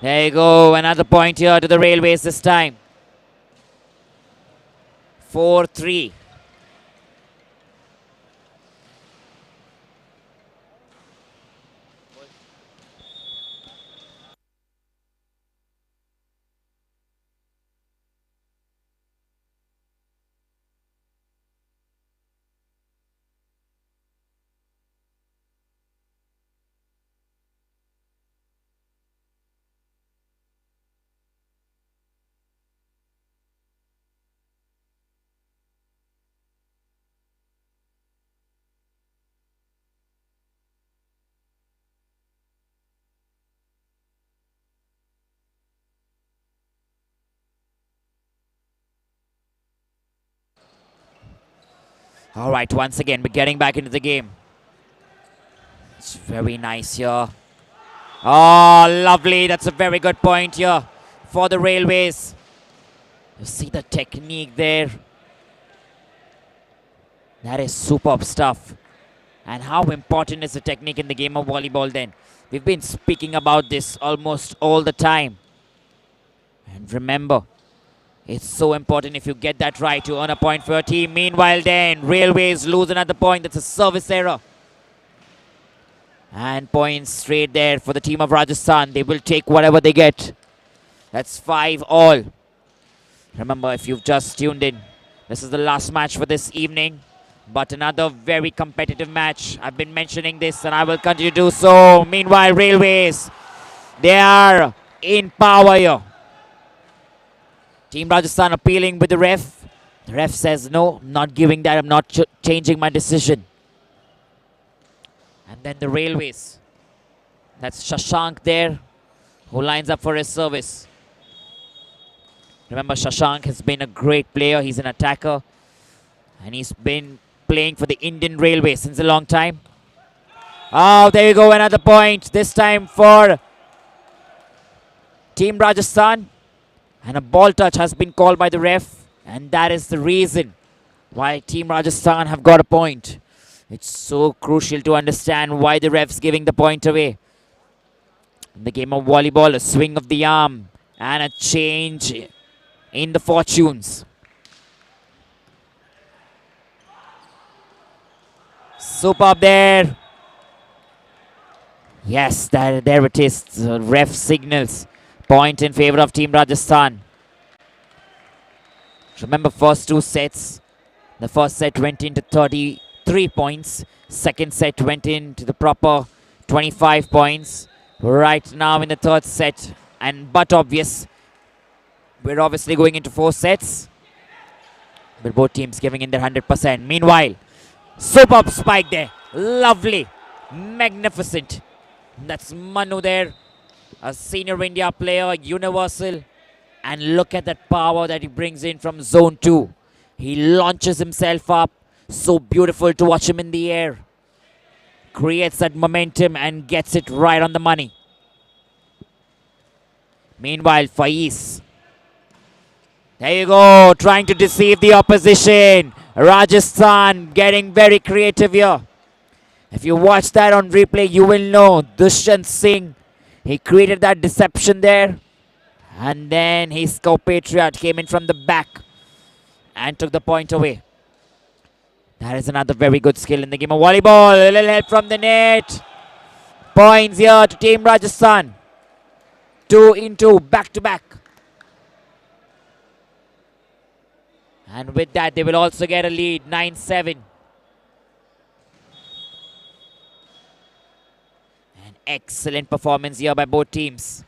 There you go. Another point here to the Railways this time. 4-3. All right, once again, we're getting back into the game. It's very nice here. Oh, lovely. That's a very good point here for the Railways. You see the technique there. That is superb stuff. And how important is the technique in the game of volleyball then? We've been speaking about this almost all the time. And remember, it's so important if you get that right to earn a point for your team. Meanwhile then, Railways lose another point. That's a service error. And points straight there for the team of Rajasthan. They will take whatever they get. That's 5 all. Remember, if you've just tuned in, this is the last match for this evening. But another very competitive match. I've been mentioning this and I will continue to do so. Meanwhile, Railways, they are in power here. Team Rajasthan appealing with the ref. The ref says, no, I'm not giving that. I'm not changing my decision. And then the Railways. That's Shashank there, who lines up for his service. Remember, Shashank has been a great player. He's an attacker. And he's been playing for the Indian Railways since a long time. Oh, there you go, another point. This time for Team Rajasthan. And a ball touch has been called by the ref. And that is the reason why Team Rajasthan have got a point. It's so crucial to understand why the ref's giving the point away. In the game of volleyball, a swing of the arm and a change in the fortunes. Superb there. Yes, there it is. The ref signals point in favor of Team Rajasthan. Remember, first two sets. The first set went into 33 points. Second set went into the proper 25 points. Right now in the third set, but obvious, we're obviously going into 4 sets. But both teams giving in their 100%. Meanwhile, superb spike there. Lovely. Magnificent. That's Manu there. A senior India player, universal. And look at that power that he brings in from zone 2. He launches himself up. So beautiful to watch him in the air. Creates that momentum and gets it right on the money. Meanwhile, Faiz. There you go, trying to deceive the opposition. Rajasthan getting very creative here. If you watch that on replay, you will know Dushyant Singh. He created that deception there. And then his compatriot came in from the back and took the point away. That is another very good skill in the game of volleyball. A little help from the net. Points here to Team Rajasthan. 2 in 2, back to back. And with that, they will also get a lead, 9-7. An excellent performance here by both teams.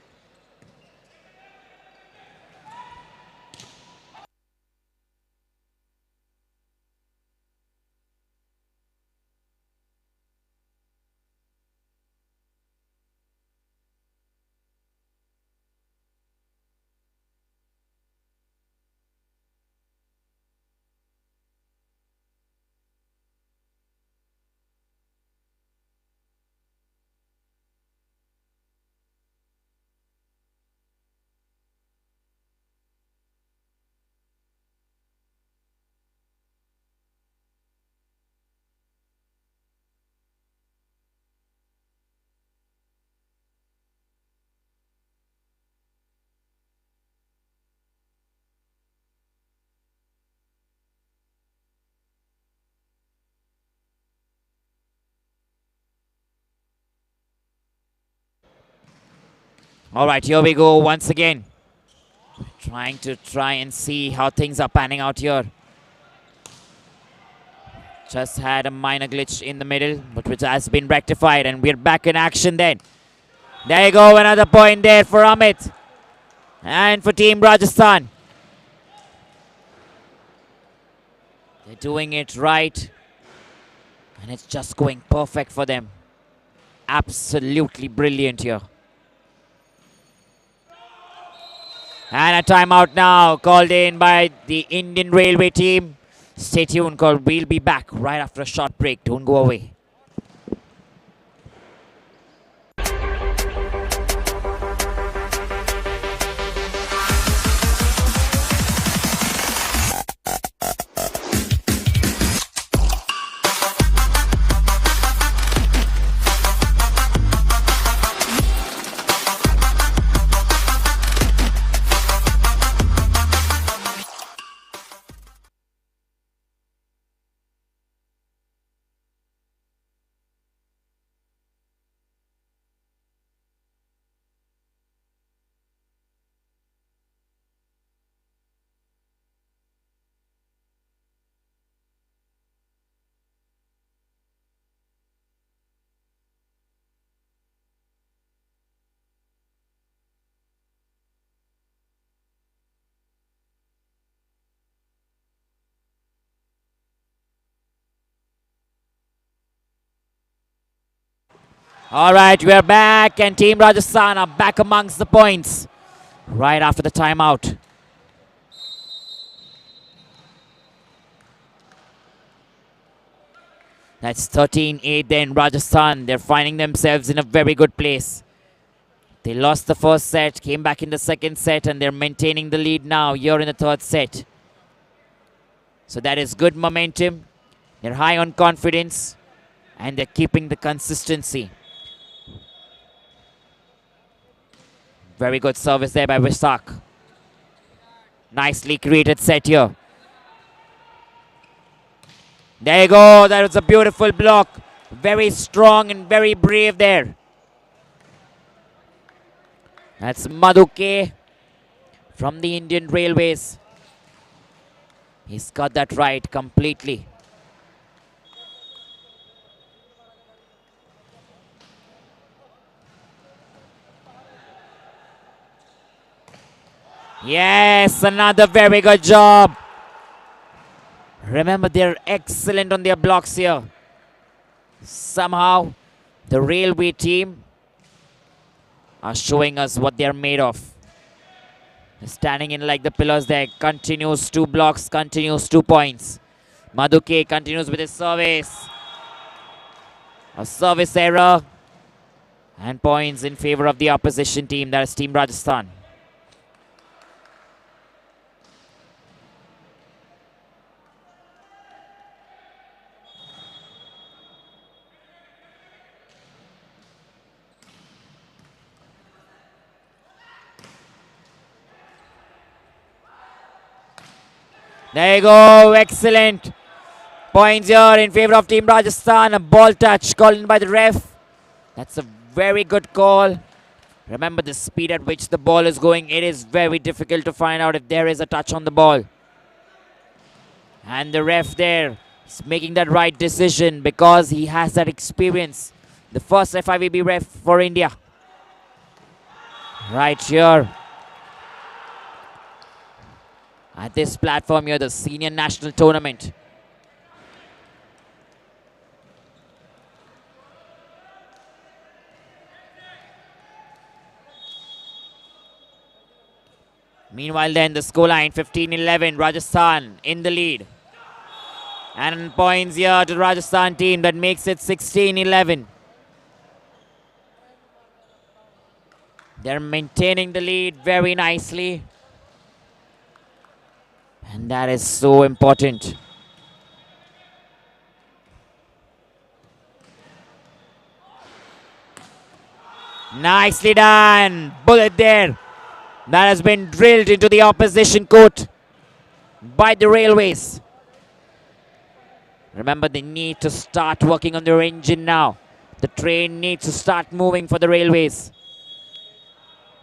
All right, here we go once again. Trying to see how things are panning out here. Just had a minor glitch in the middle, but which has been rectified, and we're back in action then. There you go, another point there for Amit. And for Team Rajasthan. They're doing it right. And it's just going perfect for them. Absolutely brilliant here. And a timeout now called in by the Indian Railway team. Stay tuned, we'll be back right after a short break. Don't go away. All right, we are back, and Team Rajasthan are back amongst the points right after the timeout. That's 13-8 then, Rajasthan. They're finding themselves in a very good place. They lost the first set, came back in the second set, and they're maintaining the lead now here in the third set. So that is good momentum. They're high on confidence, and they're keeping the consistency. Very good service there by Visak. Nicely created set here. There you go. That was a beautiful block. Very strong and very brave there. That's Madhu K from the Indian Railways. He's got that right completely. Yes, another very good job. Remember, they're excellent on their blocks here. Somehow, the Railway team are showing us what they're made of. Standing in like the pillars there. Continues 2 blocks, continues 2 points. Madhu K continues with his service. A service error. And points in favor of the opposition team. That is Team Rajasthan. There you go, excellent. Points here in favor of Team Rajasthan. A ball touch called in by the ref. That's a very good call. Remember the speed at which the ball is going. It is very difficult to find out if there is a touch on the ball. And the ref there is making that right decision because he has that experience. The first FIVB ref for India. Right here. At this platform here, the senior national tournament. Meanwhile then, the scoreline 15-11, Rajasthan in the lead. And points here to the Rajasthan team that makes it 16-11. They're maintaining the lead very nicely. And that is so important. Nicely done. Bullet there. That has been drilled into the opposition court by the Railways. Remember, they need to start working on their engine now. The train needs to start moving for the Railways.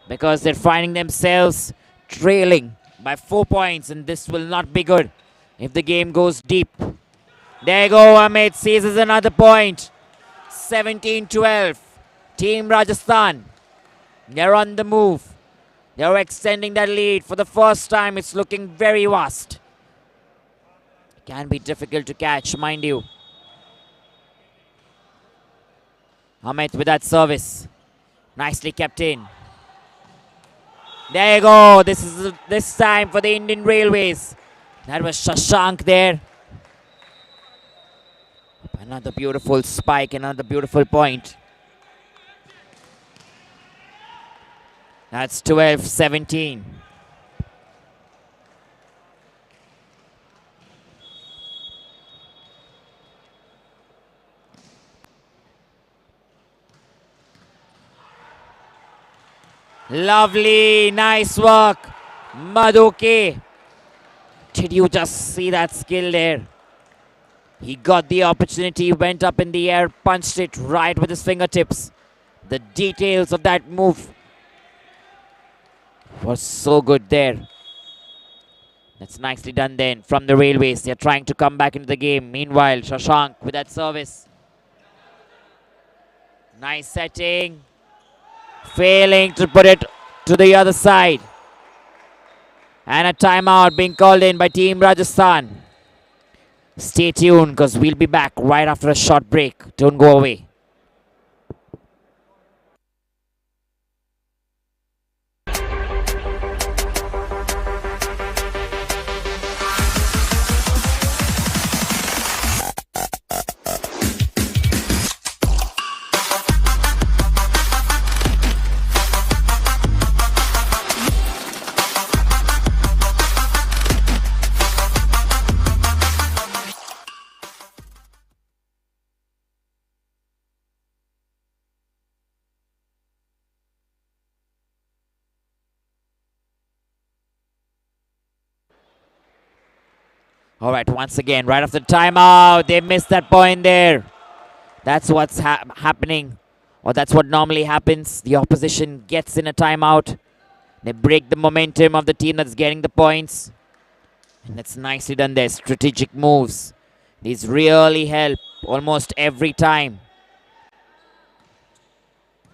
Because they're finding themselves trailing by 4 points, and this will not be good if the game goes deep. There you go, Amit seizes another point. 17-12. Team Rajasthan. They're on the move. They're extending that lead. For the first time, it's looking very vast. It can be difficult to catch, mind you. Amit with that service. Nicely kept in. There you go. This time for the Indian Railways. That was Shashank there. Another beautiful spike, another beautiful point. That's 12-17. Lovely, nice work. Madhu K. Did you just see that skill there? He got the opportunity, went up in the air, punched it right with his fingertips. The details of that move was so good there. That's nicely done then from the Railways. They're trying to come back into the game. Meanwhile, Shashank with that service. Nice setting. Failing to put it to the other side. And a timeout being called in by Team Rajasthan. Stay tuned because we'll be back right after a short break. Don't go away. All right, once again, right after timeout, they missed that point there. That's what's happening, or that's what normally happens. The opposition gets in a timeout. They break the momentum of the team that's getting the points. And that's nicely done there. Strategic moves. These really help almost every time.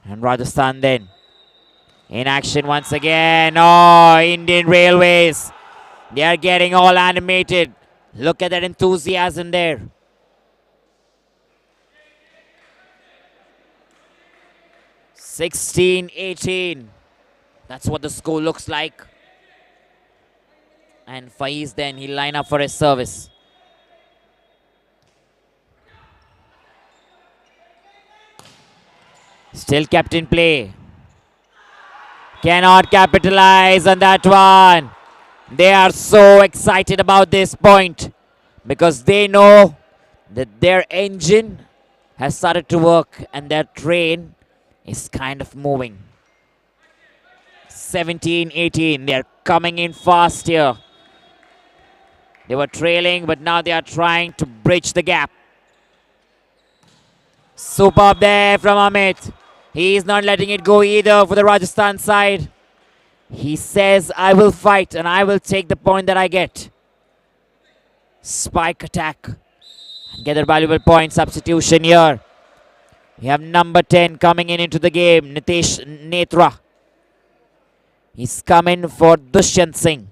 And Rajasthan then in action once again. Oh, Indian Railways. They are getting all animated. Look at that enthusiasm there. (16-18). That's what the score looks like. And Faiz then, he'll line up for his service. Still kept in play. Cannot capitalize on that one. They are so excited about this point because they know that their engine has started to work and their train is kind of moving. 17-18. They're coming in fast here. They were trailing, but now they are trying to bridge the gap. Superb there from Amit. He is not letting it go either for the Rajasthan side. He says, I will fight and I will take the point that I get. Spike attack. Get a valuable point substitution here. We have number 10 coming into the game, Nitesh Netra. He's coming for Dushyant Singh.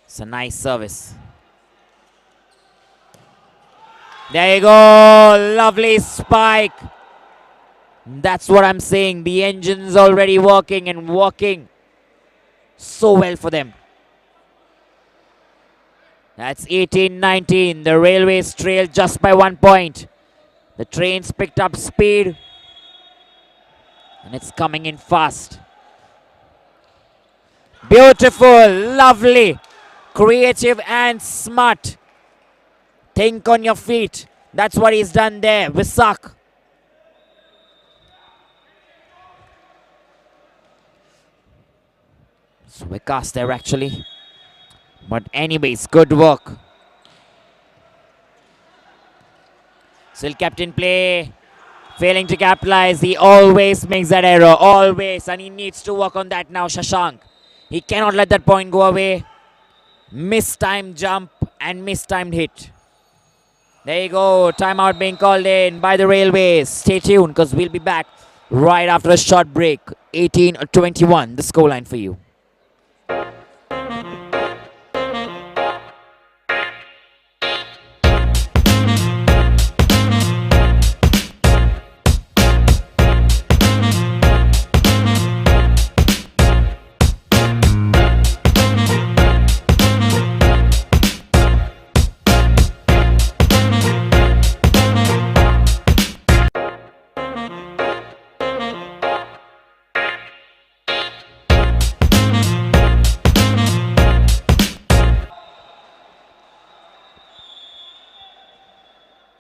It's a nice service. There you go. Lovely spike. That's what I'm saying. The engine's already working and working so well for them. That's 18-19. The Railways trail just by 1 point. The trains picked up speed. And it's coming in fast. Beautiful, lovely, creative and smart. Think on your feet. That's what he's done there. Visak. So Vikas there actually. But anyways, good work. Still kept in play. Failing to capitalize. He always makes that error. Always. And he needs to work on that now, Shashank. He cannot let that point go away. Mistimed jump and mistimed hit. There you go. Timeout being called in by the Railways. Stay tuned because we'll be back right after a short break. 18-21, the scoreline for you.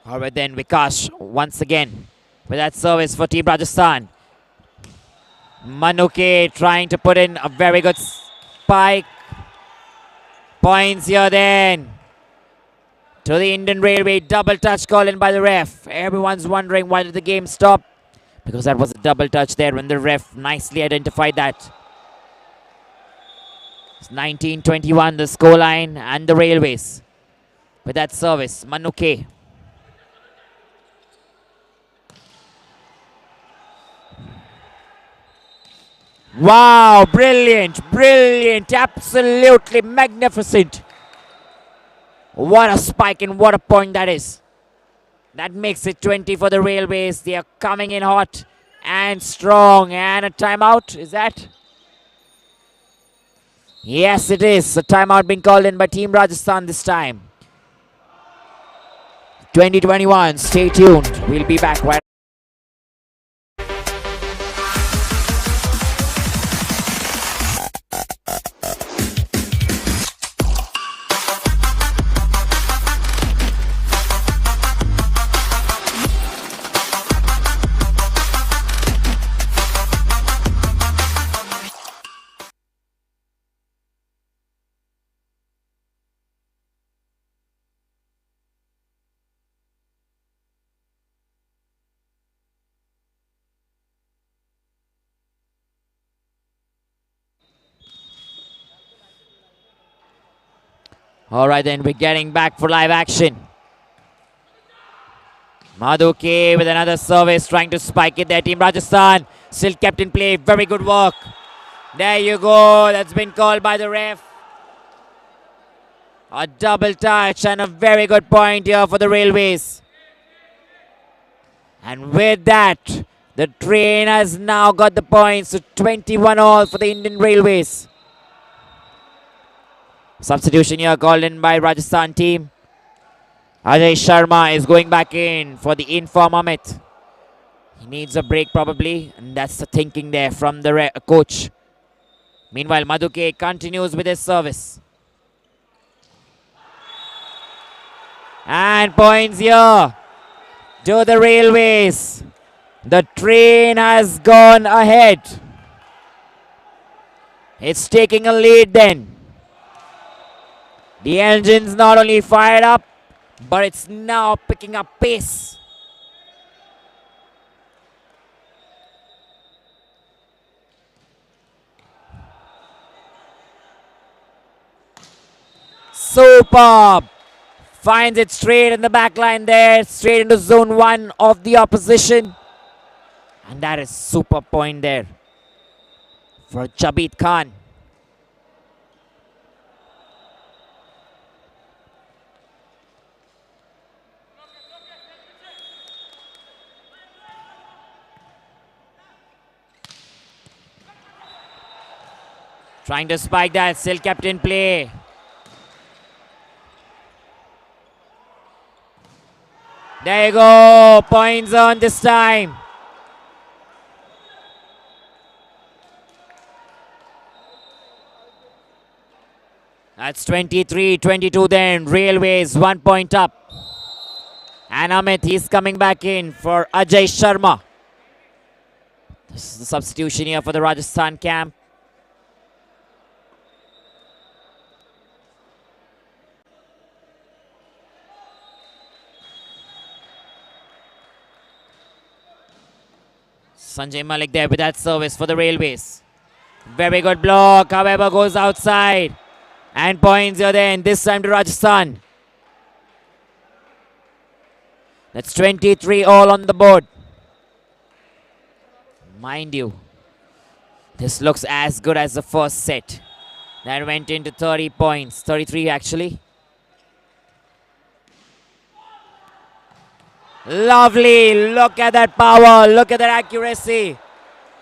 Alright then, Vikash once again with that service for Team Rajasthan. Manuke trying to put in a very good spike. Points here then to the Indian Railway. Double touch call in by the ref. Everyone's wondering why did the game stop? Because that was a double touch there when the ref nicely identified that. It's 19-21 the scoreline and the Railways with that service. Manuke. Wow, brilliant, brilliant, absolutely magnificent. What a spike and what a point that is. That makes it 20 for the Railways. They are coming in hot and strong. And a timeout, is that? Yes, it is. A timeout being called in by Team Rajasthan this time. 20-21, stay tuned. We'll be back right. Alright then, we're getting back for live action. Madhu K with another service, trying to spike it there. Team Rajasthan still kept in play. Very good work. There you go. That's been called by the ref. A double touch and a very good point here for the Railways. And with that, the train has now got the points to 21 all for the Indian Railways. Substitution here called in by Rajasthan team. Ajay Sharma is going back in for the inform Amit. He needs a break probably, and that's the thinking there from the coach. Meanwhile, Madhuke continues with his service. And points here to the Railways. The train has gone ahead. It's taking a lead then. The engine's not only fired up, but it's now picking up pace. Superb. Finds it straight in the back line there, straight into zone 1 of the opposition. And that is super point there for Jabit Khan. Trying to spike that, still kept in play. There you go, points on this time. That's 23-22 then, Railways 1 point up. And Amit, he's coming back in for Ajay Sharma. This is the substitution here for the Rajasthan camp. Sanjay Malik there with that service for the Railways. Very good block, however, goes outside. And points here then, this time to Rajasthan. That's 23 all on the board. Mind you, this looks as good as the first set. That went into 30 points, 33 actually. Lovely, look at that power, look at that accuracy.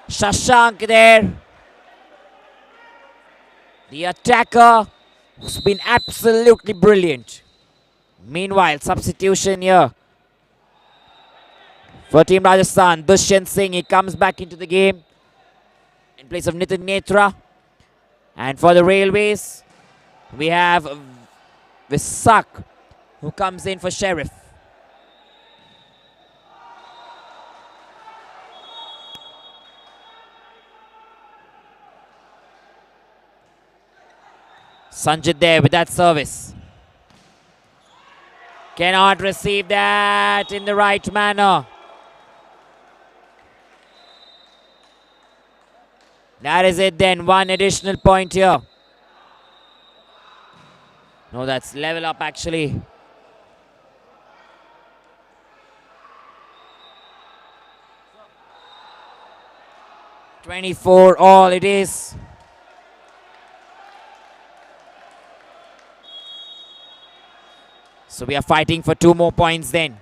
Shashank there. The attacker who's been absolutely brilliant. Meanwhile, substitution here for Team Rajasthan. Dushyant Singh, he comes back into the game in place of Nitin Netra. And for the Railways, we have Visak, who comes in for Sheriff. Sanjit there with that service. Cannot receive that in the right manner. That is it then, one additional point here. No, that's level up actually. $24 all it is. So we are fighting for 2 more points then.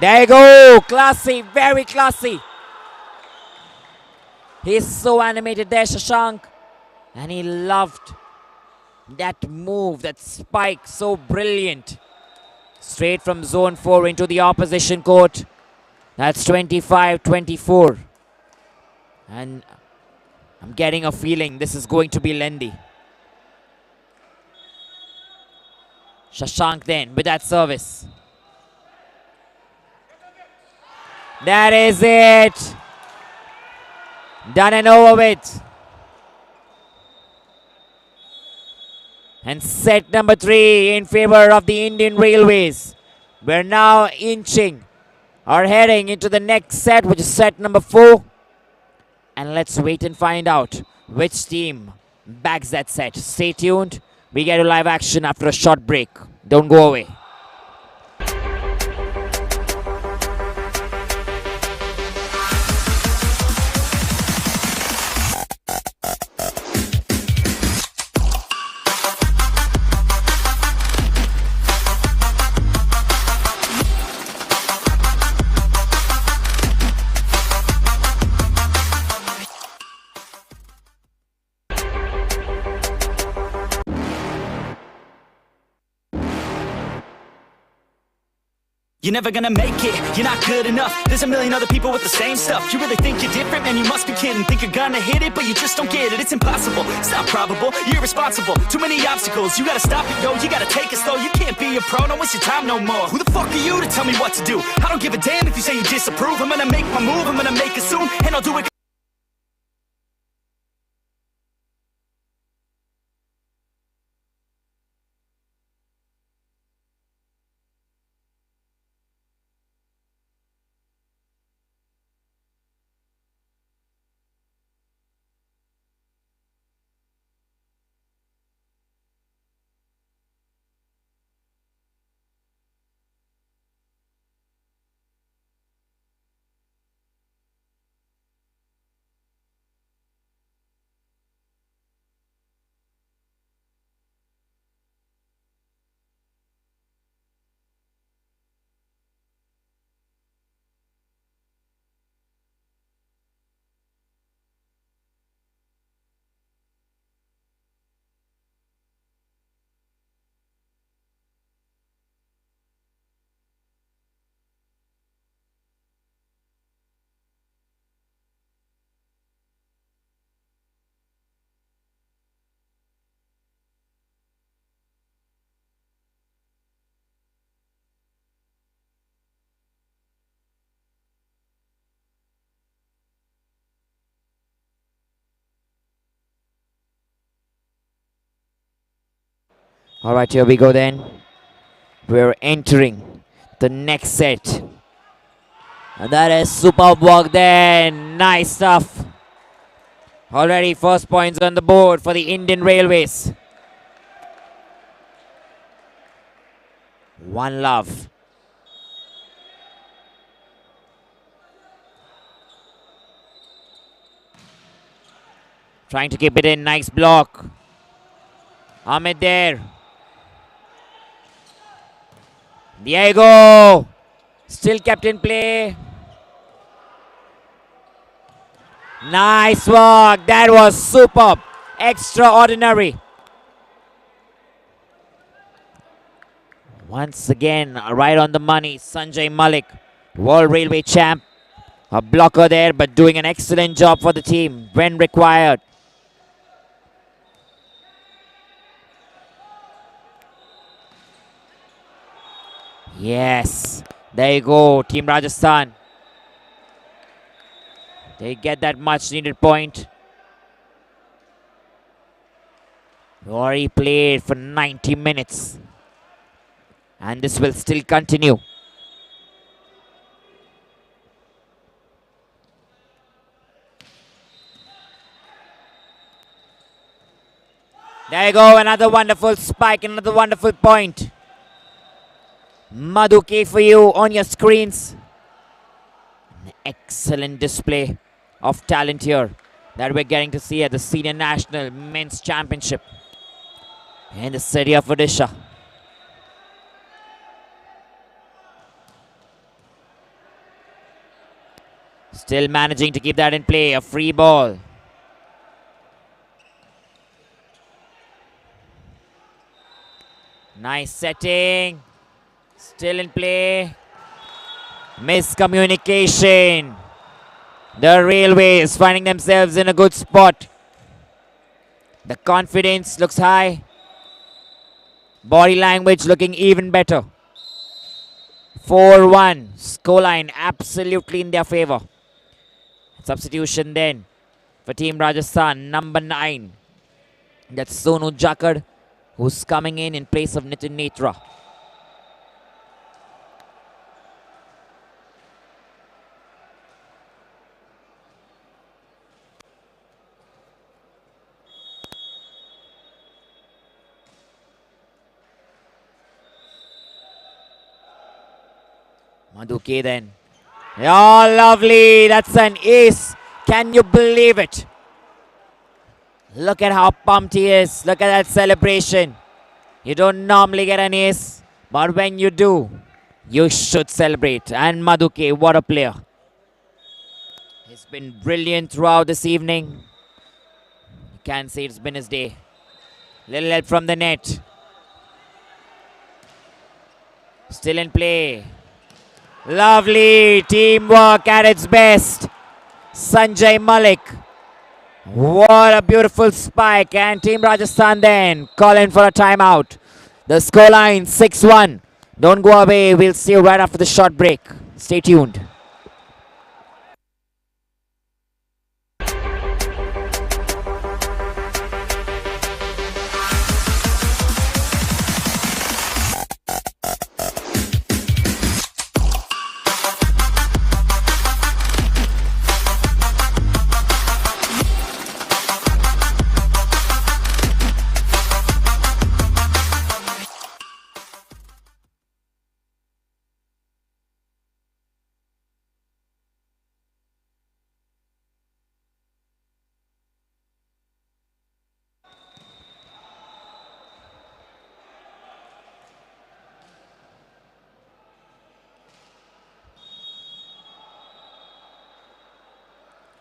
There you go, classy, very classy. He's so animated there, Shashank. And he loved that move, that spike, so brilliant. Straight from zone 4 into the opposition court. That's 25-24. And I'm getting a feeling this is going to be lengthy. Shashank then with that service. That is it. Done and over with. And set number 3 in favor of the Indian Railways. We're now inching are heading into the next set, which is set number 4. And let's wait and find out which team bags that set. Stay tuned. We get to live action after a short break. Don't go away. You're never gonna make it, you're not good enough. There's a million other people with the same stuff. You really think you're different? Man, you must be kidding. Think you're gonna hit it, but you just don't get it. It's impossible, it's not probable, you're irresponsible. Too many obstacles, you gotta stop it, yo. You gotta take it slow, you can't be a pro. Don't waste your time no more. Who the fuck are you to tell me what to do? I don't give a damn if you say you disapprove. I'm gonna make my move, I'm gonna make it soon. And I'll do it. All right, here we go then. We're entering the next set. And that is superb work then. Nice stuff. Already first points on the board for the Indian Railways. One love. Trying to keep it in. Nice block. Ahmed there. Diego. Still kept in play. Nice work. That was superb. Extraordinary. Once again, right on the money. Sanjay Malik, World Railway champ. A blocker there, but doing an excellent job for the team when required. Yes, there you go, Team Rajasthan. They get that much needed point. Already played for 90 minutes. And this will still continue. There you go, another wonderful spike, another wonderful point. Madhu K for you on your screens. An excellent display of talent here that we're getting to see at the Senior National Men's Championship in the city of Odisha. Still managing to keep that in play, a free ball. Nice setting. Still in play. Miscommunication. The Railways finding themselves in a good spot. The confidence looks high. Body language looking even better. 4-1. Scoreline absolutely in their favor. Substitution then for Team Rajasthan, number 9. That's Sonu Jakad, who's coming in place of Nitin Netra. Maduke then. Oh, lovely. That's an ace. Can you believe it? Look at how pumped he is. Look at that celebration. You don't normally get an ace, but when you do, you should celebrate. And Maduke, what a player. He's been brilliant throughout this evening. You can't say it's been his day. Little help from the net. Still in play. Lovely teamwork at its best. Sanjay Malik. What a beautiful spike. And Team Rajasthan then calling for a timeout. The scoreline 6-1. Don't go away. We'll see you right after the short break. Stay tuned.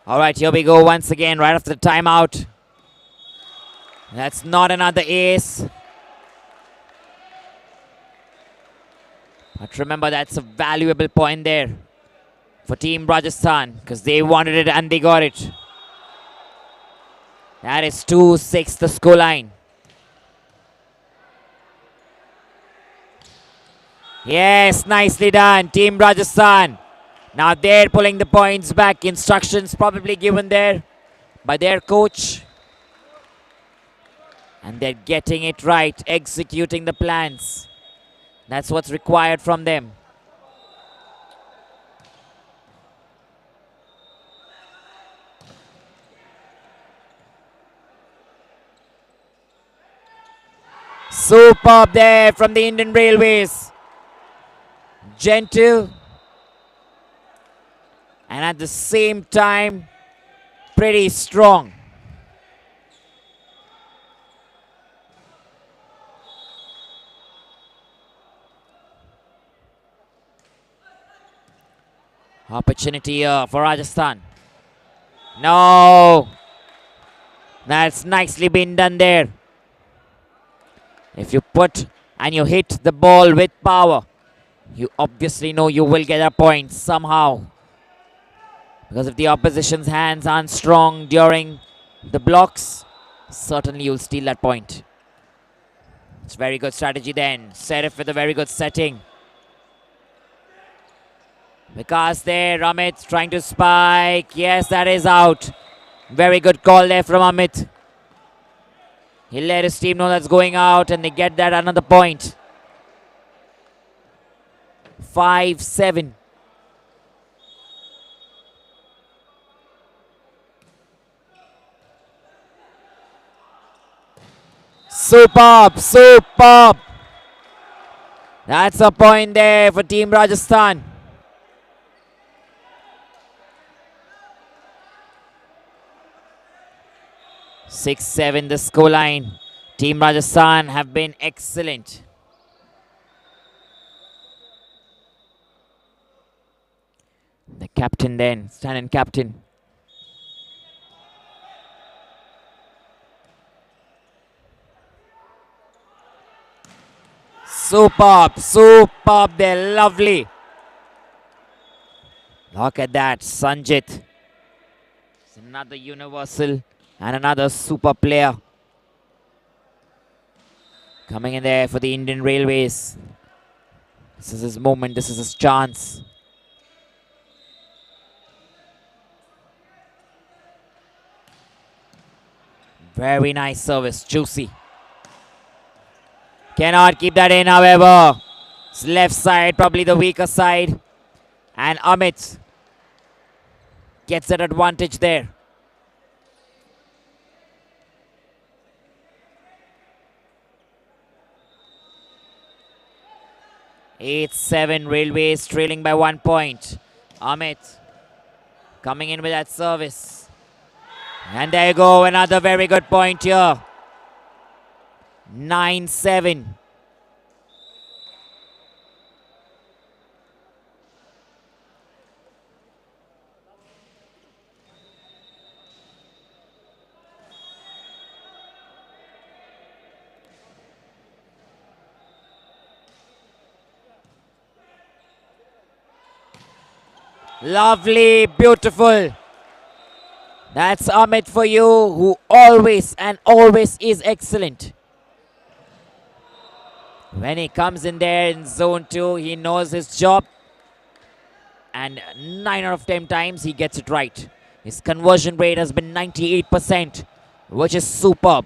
All right, here we go once again, right after the timeout. That's not another ace. But remember, that's a valuable point there for Team Rajasthan because they wanted it and they got it. That is 2-6 the scoreline. Yes, nicely done, Team Rajasthan. Now they're pulling the points back. Instructions probably given there by their coach. And they're getting it right, executing the plans. That's what's required from them. Superb there from the Indian Railways. Gentle. And at the same time, pretty strong. Opportunity here for Rajasthan. No. That's nicely been done there. If you put and you hit the ball with power, you obviously know you will get a point somehow. Because if the opposition's hands aren't strong during the blocks, certainly you'll steal that point. It's very good strategy then. Serif with a very good setting. Vikas there, Amit trying to spike. Yes, that is out. Very good call there from Amit. He'll let his team know that's going out and they get that another point. 5-7. Superb, superb. That's a point there for Team Rajasthan. Six-7 the scoreline. Team Rajasthan have been excellent. The captain then, stand-in captain. Superb, superb there, lovely. Look at that, Sanjit. It's another universal and another super player. Coming in there for the Indian Railways. This is his moment, this is his chance. Very nice service, juicy. Cannot keep that in, however. It's left side, probably the weaker side. And Amit gets that advantage there. 8-7, Railways trailing by 1 point. Amit coming in with that service. And there you go, another very good point here. 9-7. Lovely, beautiful. That's Amit for you, who always and always is excellent. When he comes in there in zone 2, he knows his job. And 9 out of 10 times he gets it right. His conversion rate has been 98%, which is superb.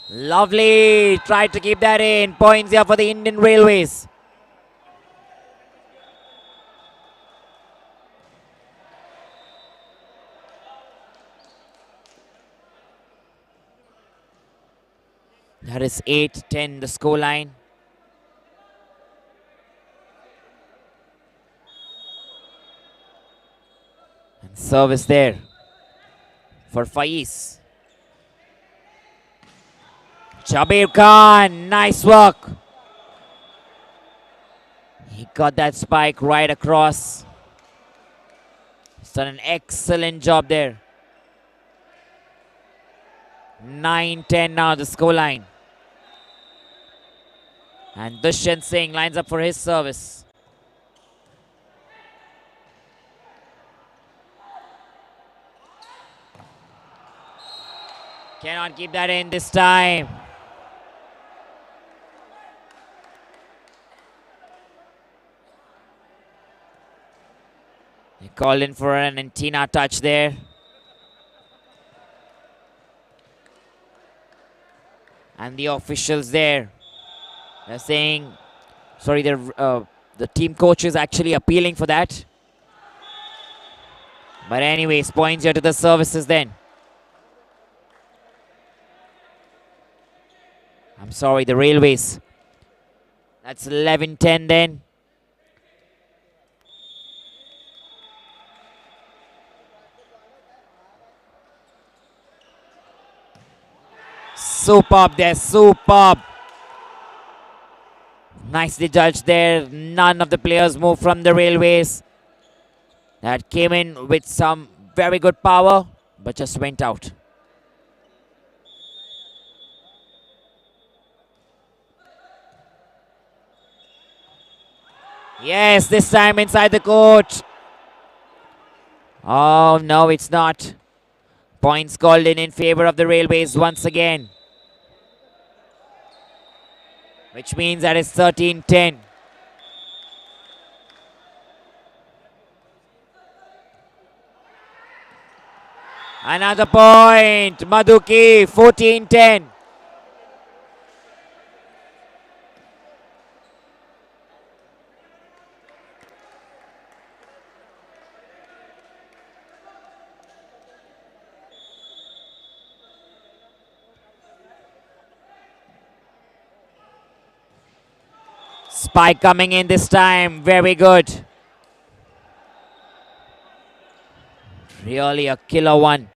Lovely. Tried to keep that in. Points here for the Indian Railways. That is 8-10 the scoreline. And service there for Faiz. Jabir Khan, nice work. He got that spike right across. He's done an excellent job there. 9-10 now the scoreline. And Dushyant Singh lines up for his service. Cannot keep that in this time. They called in for an antenna touch there. And the officials there, they're saying, sorry, the team coach is actually appealing for that. But anyways, points here to the services then. I'm sorry, the Railways. That's 11-10 then. Superb there, superb. Nicely judged there. None of the players moved from the Railways. That came in with some very good power, but just went out. Yes, this time inside the court. Oh, no, it's not. Points called in favor of the Railways once again. Which means that it's 13-10. Another point. Madhuki, 14-10. Spike coming in this time. Very good. Really a killer one.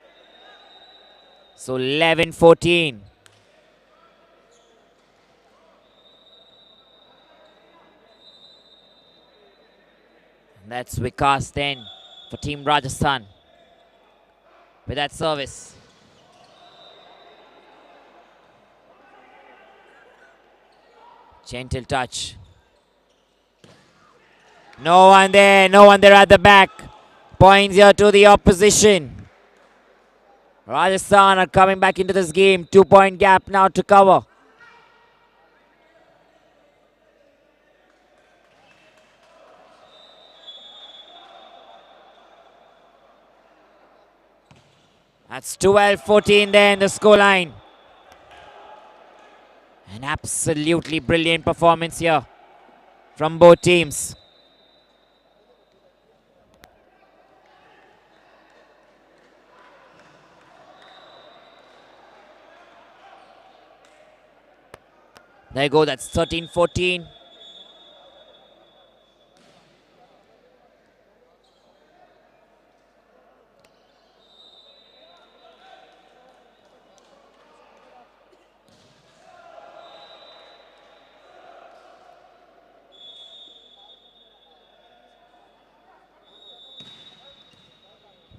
So 11-14. That's Vikas then for Team Rajasthan with that service. Gentle touch. No one there, no one there at the back. Points here to the opposition. Rajasthan are coming back into this game. 2-point gap now to cover. That's 12-14 there in the scoreline. An absolutely brilliant performance here from both teams. There you go, that's 13-14.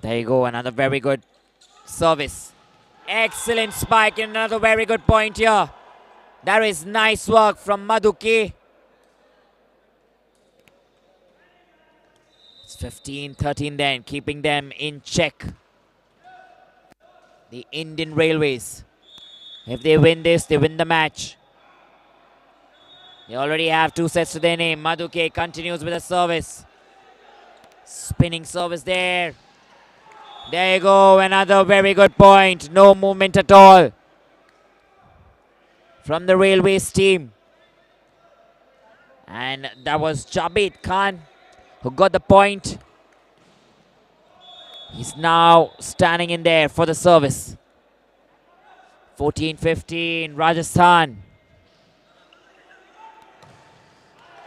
There you go, another very good service. Excellent spike and another very good point here. That is nice work from Madhuki. It's 15-13 then, keeping them in check. The Indian Railways. If they win this, they win the match. They already have 2 sets to their name. Madhuke continues with a service. Spinning service there. There you go, another very good point. No movement at all from the Railways team. And that was Jabit Khan who got the point. He's now standing in there for the service. 14-15, Rajasthan.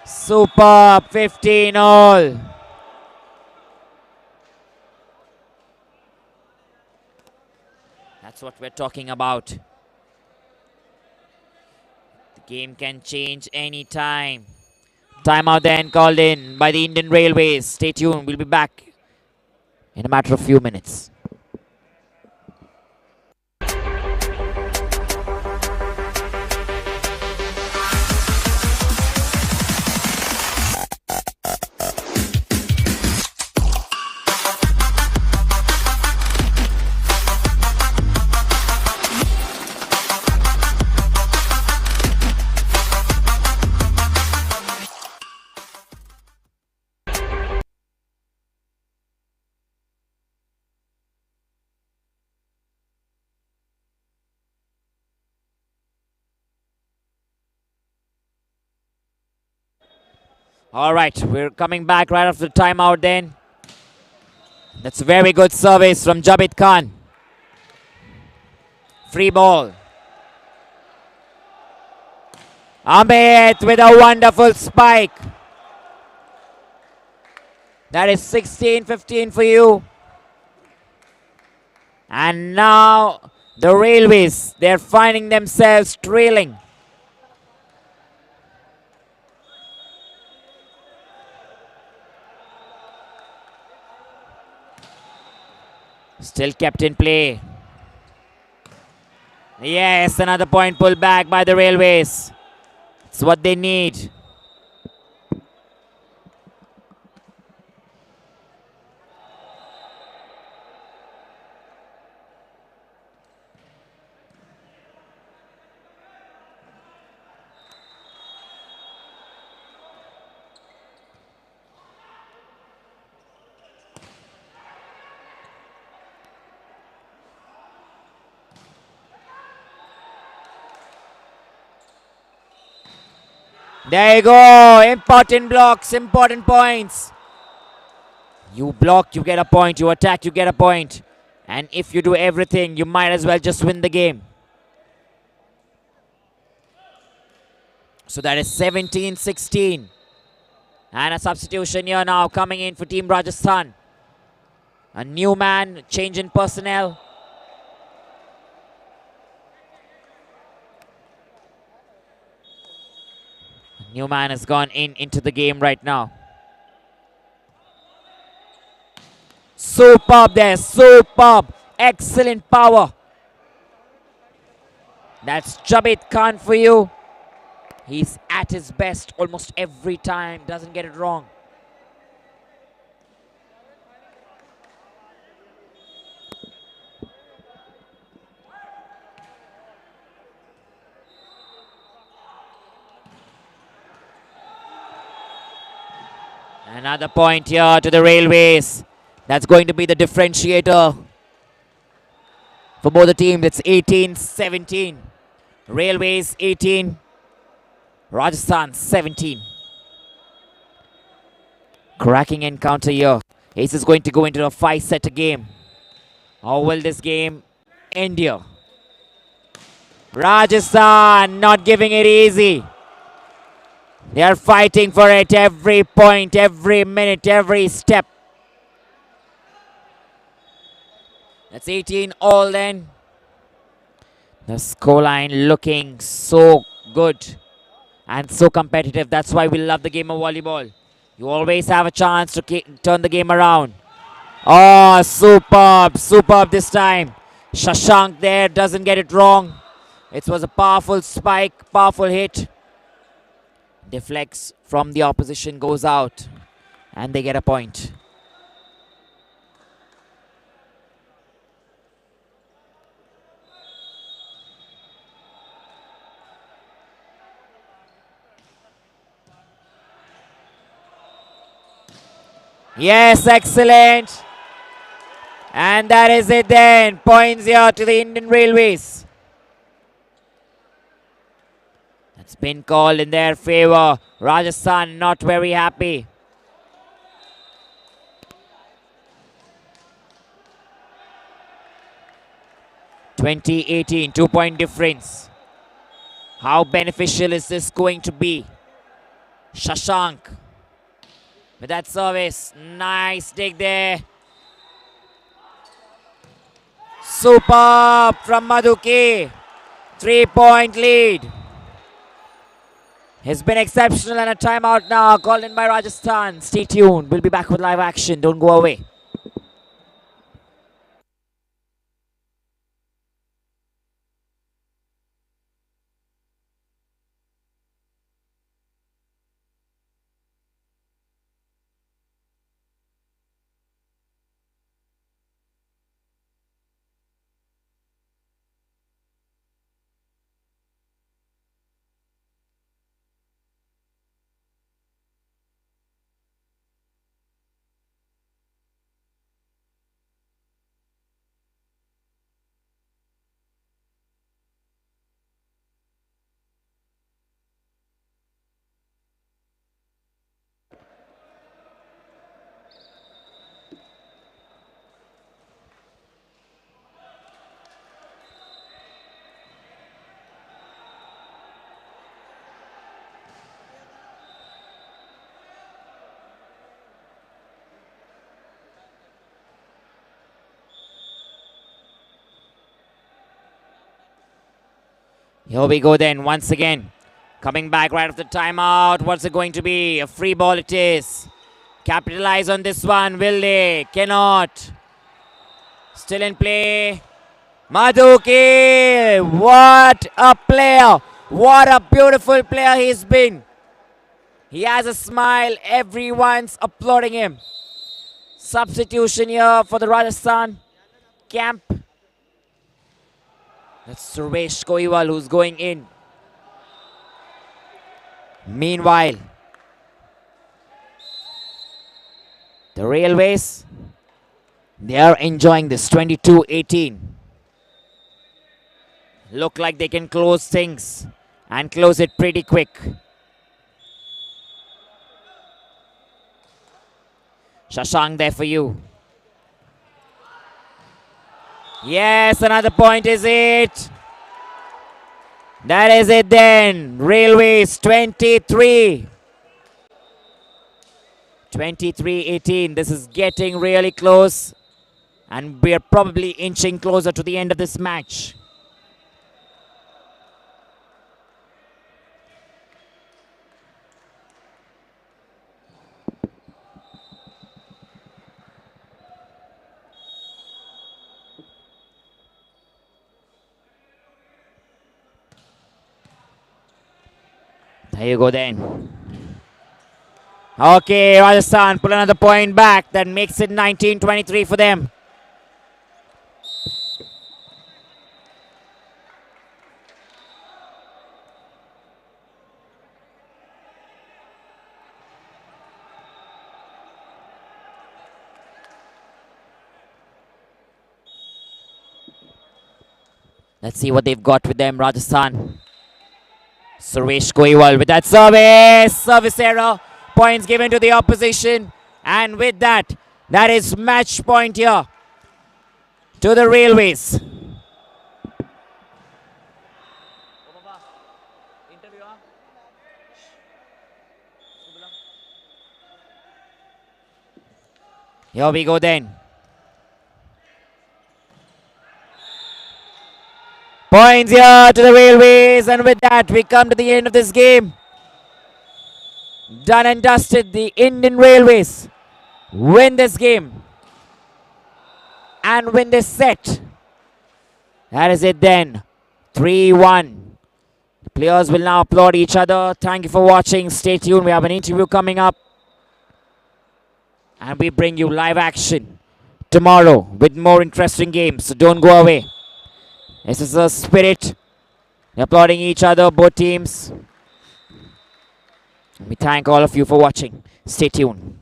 Superb, 15 all. That's what we're talking about. The game can change anytime. Timeout then called in by the Indian Railways. Stay tuned, we'll be back in a matter of few minutes. All right, we're coming back right after the timeout then. That's a very good service from Jabit Khan. Free ball. Amit with a wonderful spike. That is 16-15 for you. And now the Railways, they're finding themselves trailing. Still kept in play. Yes, another point pulled back by the Railways. It's what they need. There you go. Important blocks, important points. You block, you get a point. You attack, you get a point. And if you do everything, you might as well just win the game. So that is 17-16. And a substitution here now coming in for Team Rajasthan. A new man, change in personnel. New man has gone into the game right now. Superb there, superb. Excellent power. That's Jabit Khan for you. He's at his best almost every time, doesn't get it wrong. Another point here to the Railways. That's going to be the differentiator for both the teams. It's 18-17. Railways 18. Rajasthan 17. Cracking encounter here. Ace is going to go into a 5-set game. How will this game end here? Rajasthan not giving it easy. They are fighting for it every point, every minute, every step. That's 18 all then. The scoreline looking so good and so competitive. That's why we love the game of volleyball. You always have a chance to turn the game around. Oh, superb, superb this time. Shashank there doesn't get it wrong. It was a powerful spike, powerful hit. Deflects from the opposition, goes out, and they get a point. Yes, excellent. And that is it then. Points here to the Indian Railways. That's been called in their favor. Rajasthan not very happy. (2018) 2-point difference. How beneficial is this going to be? Shashank with that service. Nice dig there. Superb from Madhuki. 3-point lead. Has been exceptional, and a timeout now called in by Rajasthan. Stay tuned. We'll be back with live action. Don't go away. Here we go then, once again. Coming back right after timeout. What's it going to be? A free ball it is. Capitalize on this one, will they? Cannot. Still in play. Madhuki! What a player! What a beautiful player he's been. He has a smile. Everyone's applauding him. Substitution here for the Rajasthan camp. That's Survesh Koiwal who's going in. Meanwhile, the Railways, they are enjoying this 22-18. Look like they can close things and close it pretty quick. Shashank there for you. Yes, another point is it. That is it then. Railways 23. 23-18. This is getting really close. And we are probably inching closer to the end of this match. There you go then. Okay, Rajasthan pull another point back. That makes it 19-23 for them. Let's see what they've got with them, Rajasthan. Suresh Koiwal with that service. Service error. Points given to the opposition. And with that, that is match point here to the Railways. Here we go then. Points here to the Railways, and with that we come to the end of this game. Done and dusted. The Indian Railways win this game and win this set. That is it then. 3-1. The players will now applaud each other. Thank you for watching. Stay tuned. We have an interview coming up. And we bring you live action tomorrow with more interesting games. So don't go away. This is the spirit. They're applauding each other, both teams. We thank all of you for watching. Stay tuned.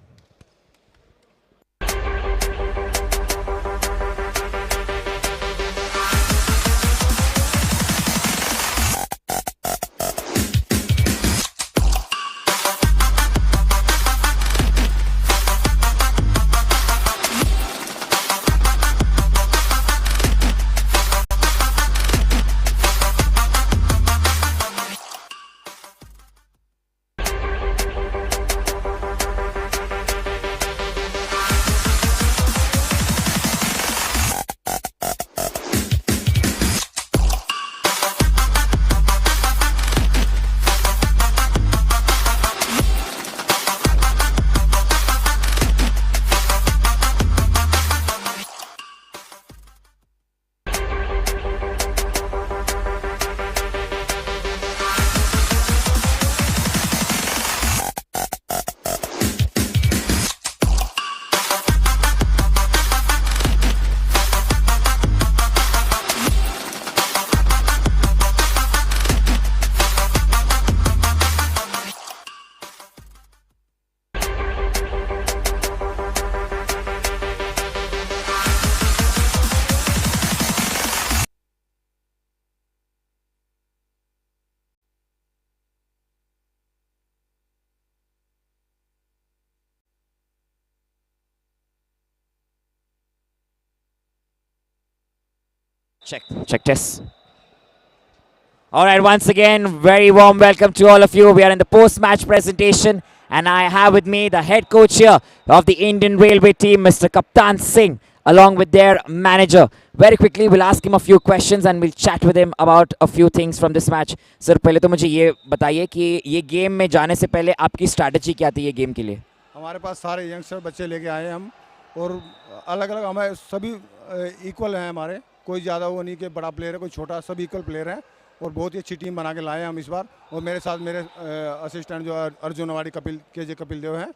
Check test. All right, once again, very warm welcome to all of you. We are in the post-match presentation, and I have with me the head coach here of the Indian Railway team, Mr. Kaptan Singh, along with their manager. Very quickly, we'll ask him a few questions and we'll chat with him about a few things from this match. Sir, पहले तो मुझे ये बताइए कि ये game में जाने से पहले आपकी स्ट्रैटेजी क्या थी ये गेम के लिए? हमारे पास सारे यंगस्टर बच्चे लेके आए हम और अलग-अलग हमें सभी इक्वल हैं हमारे, कोई ज़्यादा वो नहीं कि बड़ा प्लेयर है कोई छोटा, सब इक्वल प्लेयर हैं और बहुत ही अच्छी टीम बना के लाए हैं हम इस बार। और मेरे साथ मेरे असिस्टेंट जो अर्जुन अवाड़ी कपिल देव हैं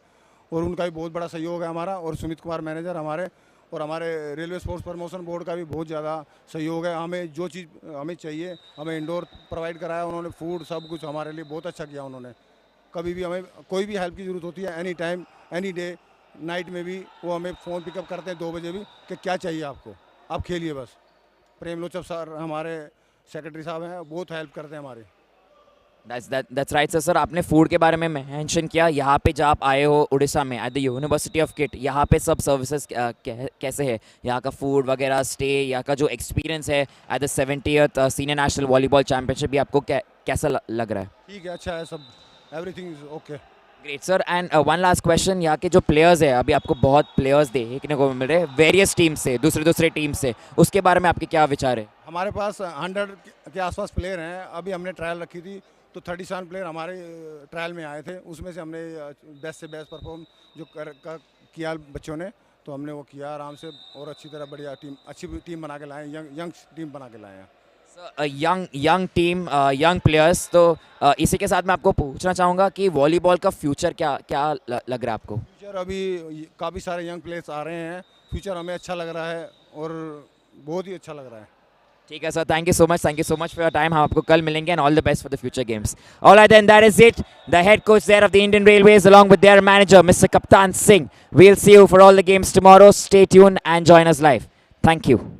और उनका भी बहुत बड़ा सहयोग है हमारा, और सुमित कुमार मैनेजर हमारे, और हमारे रेलवे स्पोर्ट्स प्रमोशन बोर्ड का भी बहुत ज़्यादा सहयोग है। हमें जो चीज़ हमें चाहिए हमें इंडोर प्रोवाइड कराया उन्होंने, फूड सब कुछ हमारे लिए बहुत अच्छा किया उन्होंने। कभी भी हमें कोई भी हेल्प की ज़रूरत होती है any time any day night में भी वो हमें फ़ोन पिकअप करते हैं 2 बजे भी कि क्या चाहिए आपको, आप खेलिए बस। प्रेम लोचप सर हमारे सेक्रेटरी साहब हैं, बहुत हेल्प करते हैं हमारे। That's right sir. आपने फूड के बारे में मेंशन किया, यहाँ पे जब आप आए हो उड़ीसा में at the university of kit, यहाँ पे सब सर्विसेज कैसे है, यहाँ का फूड वगैरह, स्टे, यहाँ का जो एक्सपीरियंस है at the 70th senior national volleyball championship भी आपको कैसा लग रहा है? ठीक है, अच्छा है सब, everything is okay. Great sir. And one last question, यहाँ के जो प्लेयर्स है अभी आपको बहुत प्लेयर्स देखने को मिल रहे हैं वेरियस टीम से, दूसरे टीम से, उसके बारे में आपके क्या विचार है? हमारे पास 100 के आसपास प्लेयर हैं। अभी हमने ट्रायल रखी थी तो 37 प्लेयर हमारे ट्रायल में आए थे, उसमें से हमने बेस्ट से बेस्ट परफॉर्म जो किया बच्चों ने, तो हमने वो किया आराम से और अच्छी तरह बढ़िया अच्छी टीम बना के लाए, यंग टीम बना के लाए हैं। Young team, young players. तो इसी के साथ मैं आपको पूछना चाहूँगा कि वॉलीबॉल का फ्यूचर क्या लग रहा है आपको? फ्यूचर अभी काफ़ी सारे यंग प्लेयर्स आ रहे हैं, फ्यूचर हमें अच्छा लग रहा है और बहुत ही अच्छा लग रहा है। ठीक है sir, thank you so much for your time. हम आपको कल मिलेंगे and all the best for the future games. Alright then, that is it. The head coach there of the Indian Railways along with their manager Mr. Kaptan Singh. We'll see you for all the games tomorrow. Stay tuned and join us live. Thank you.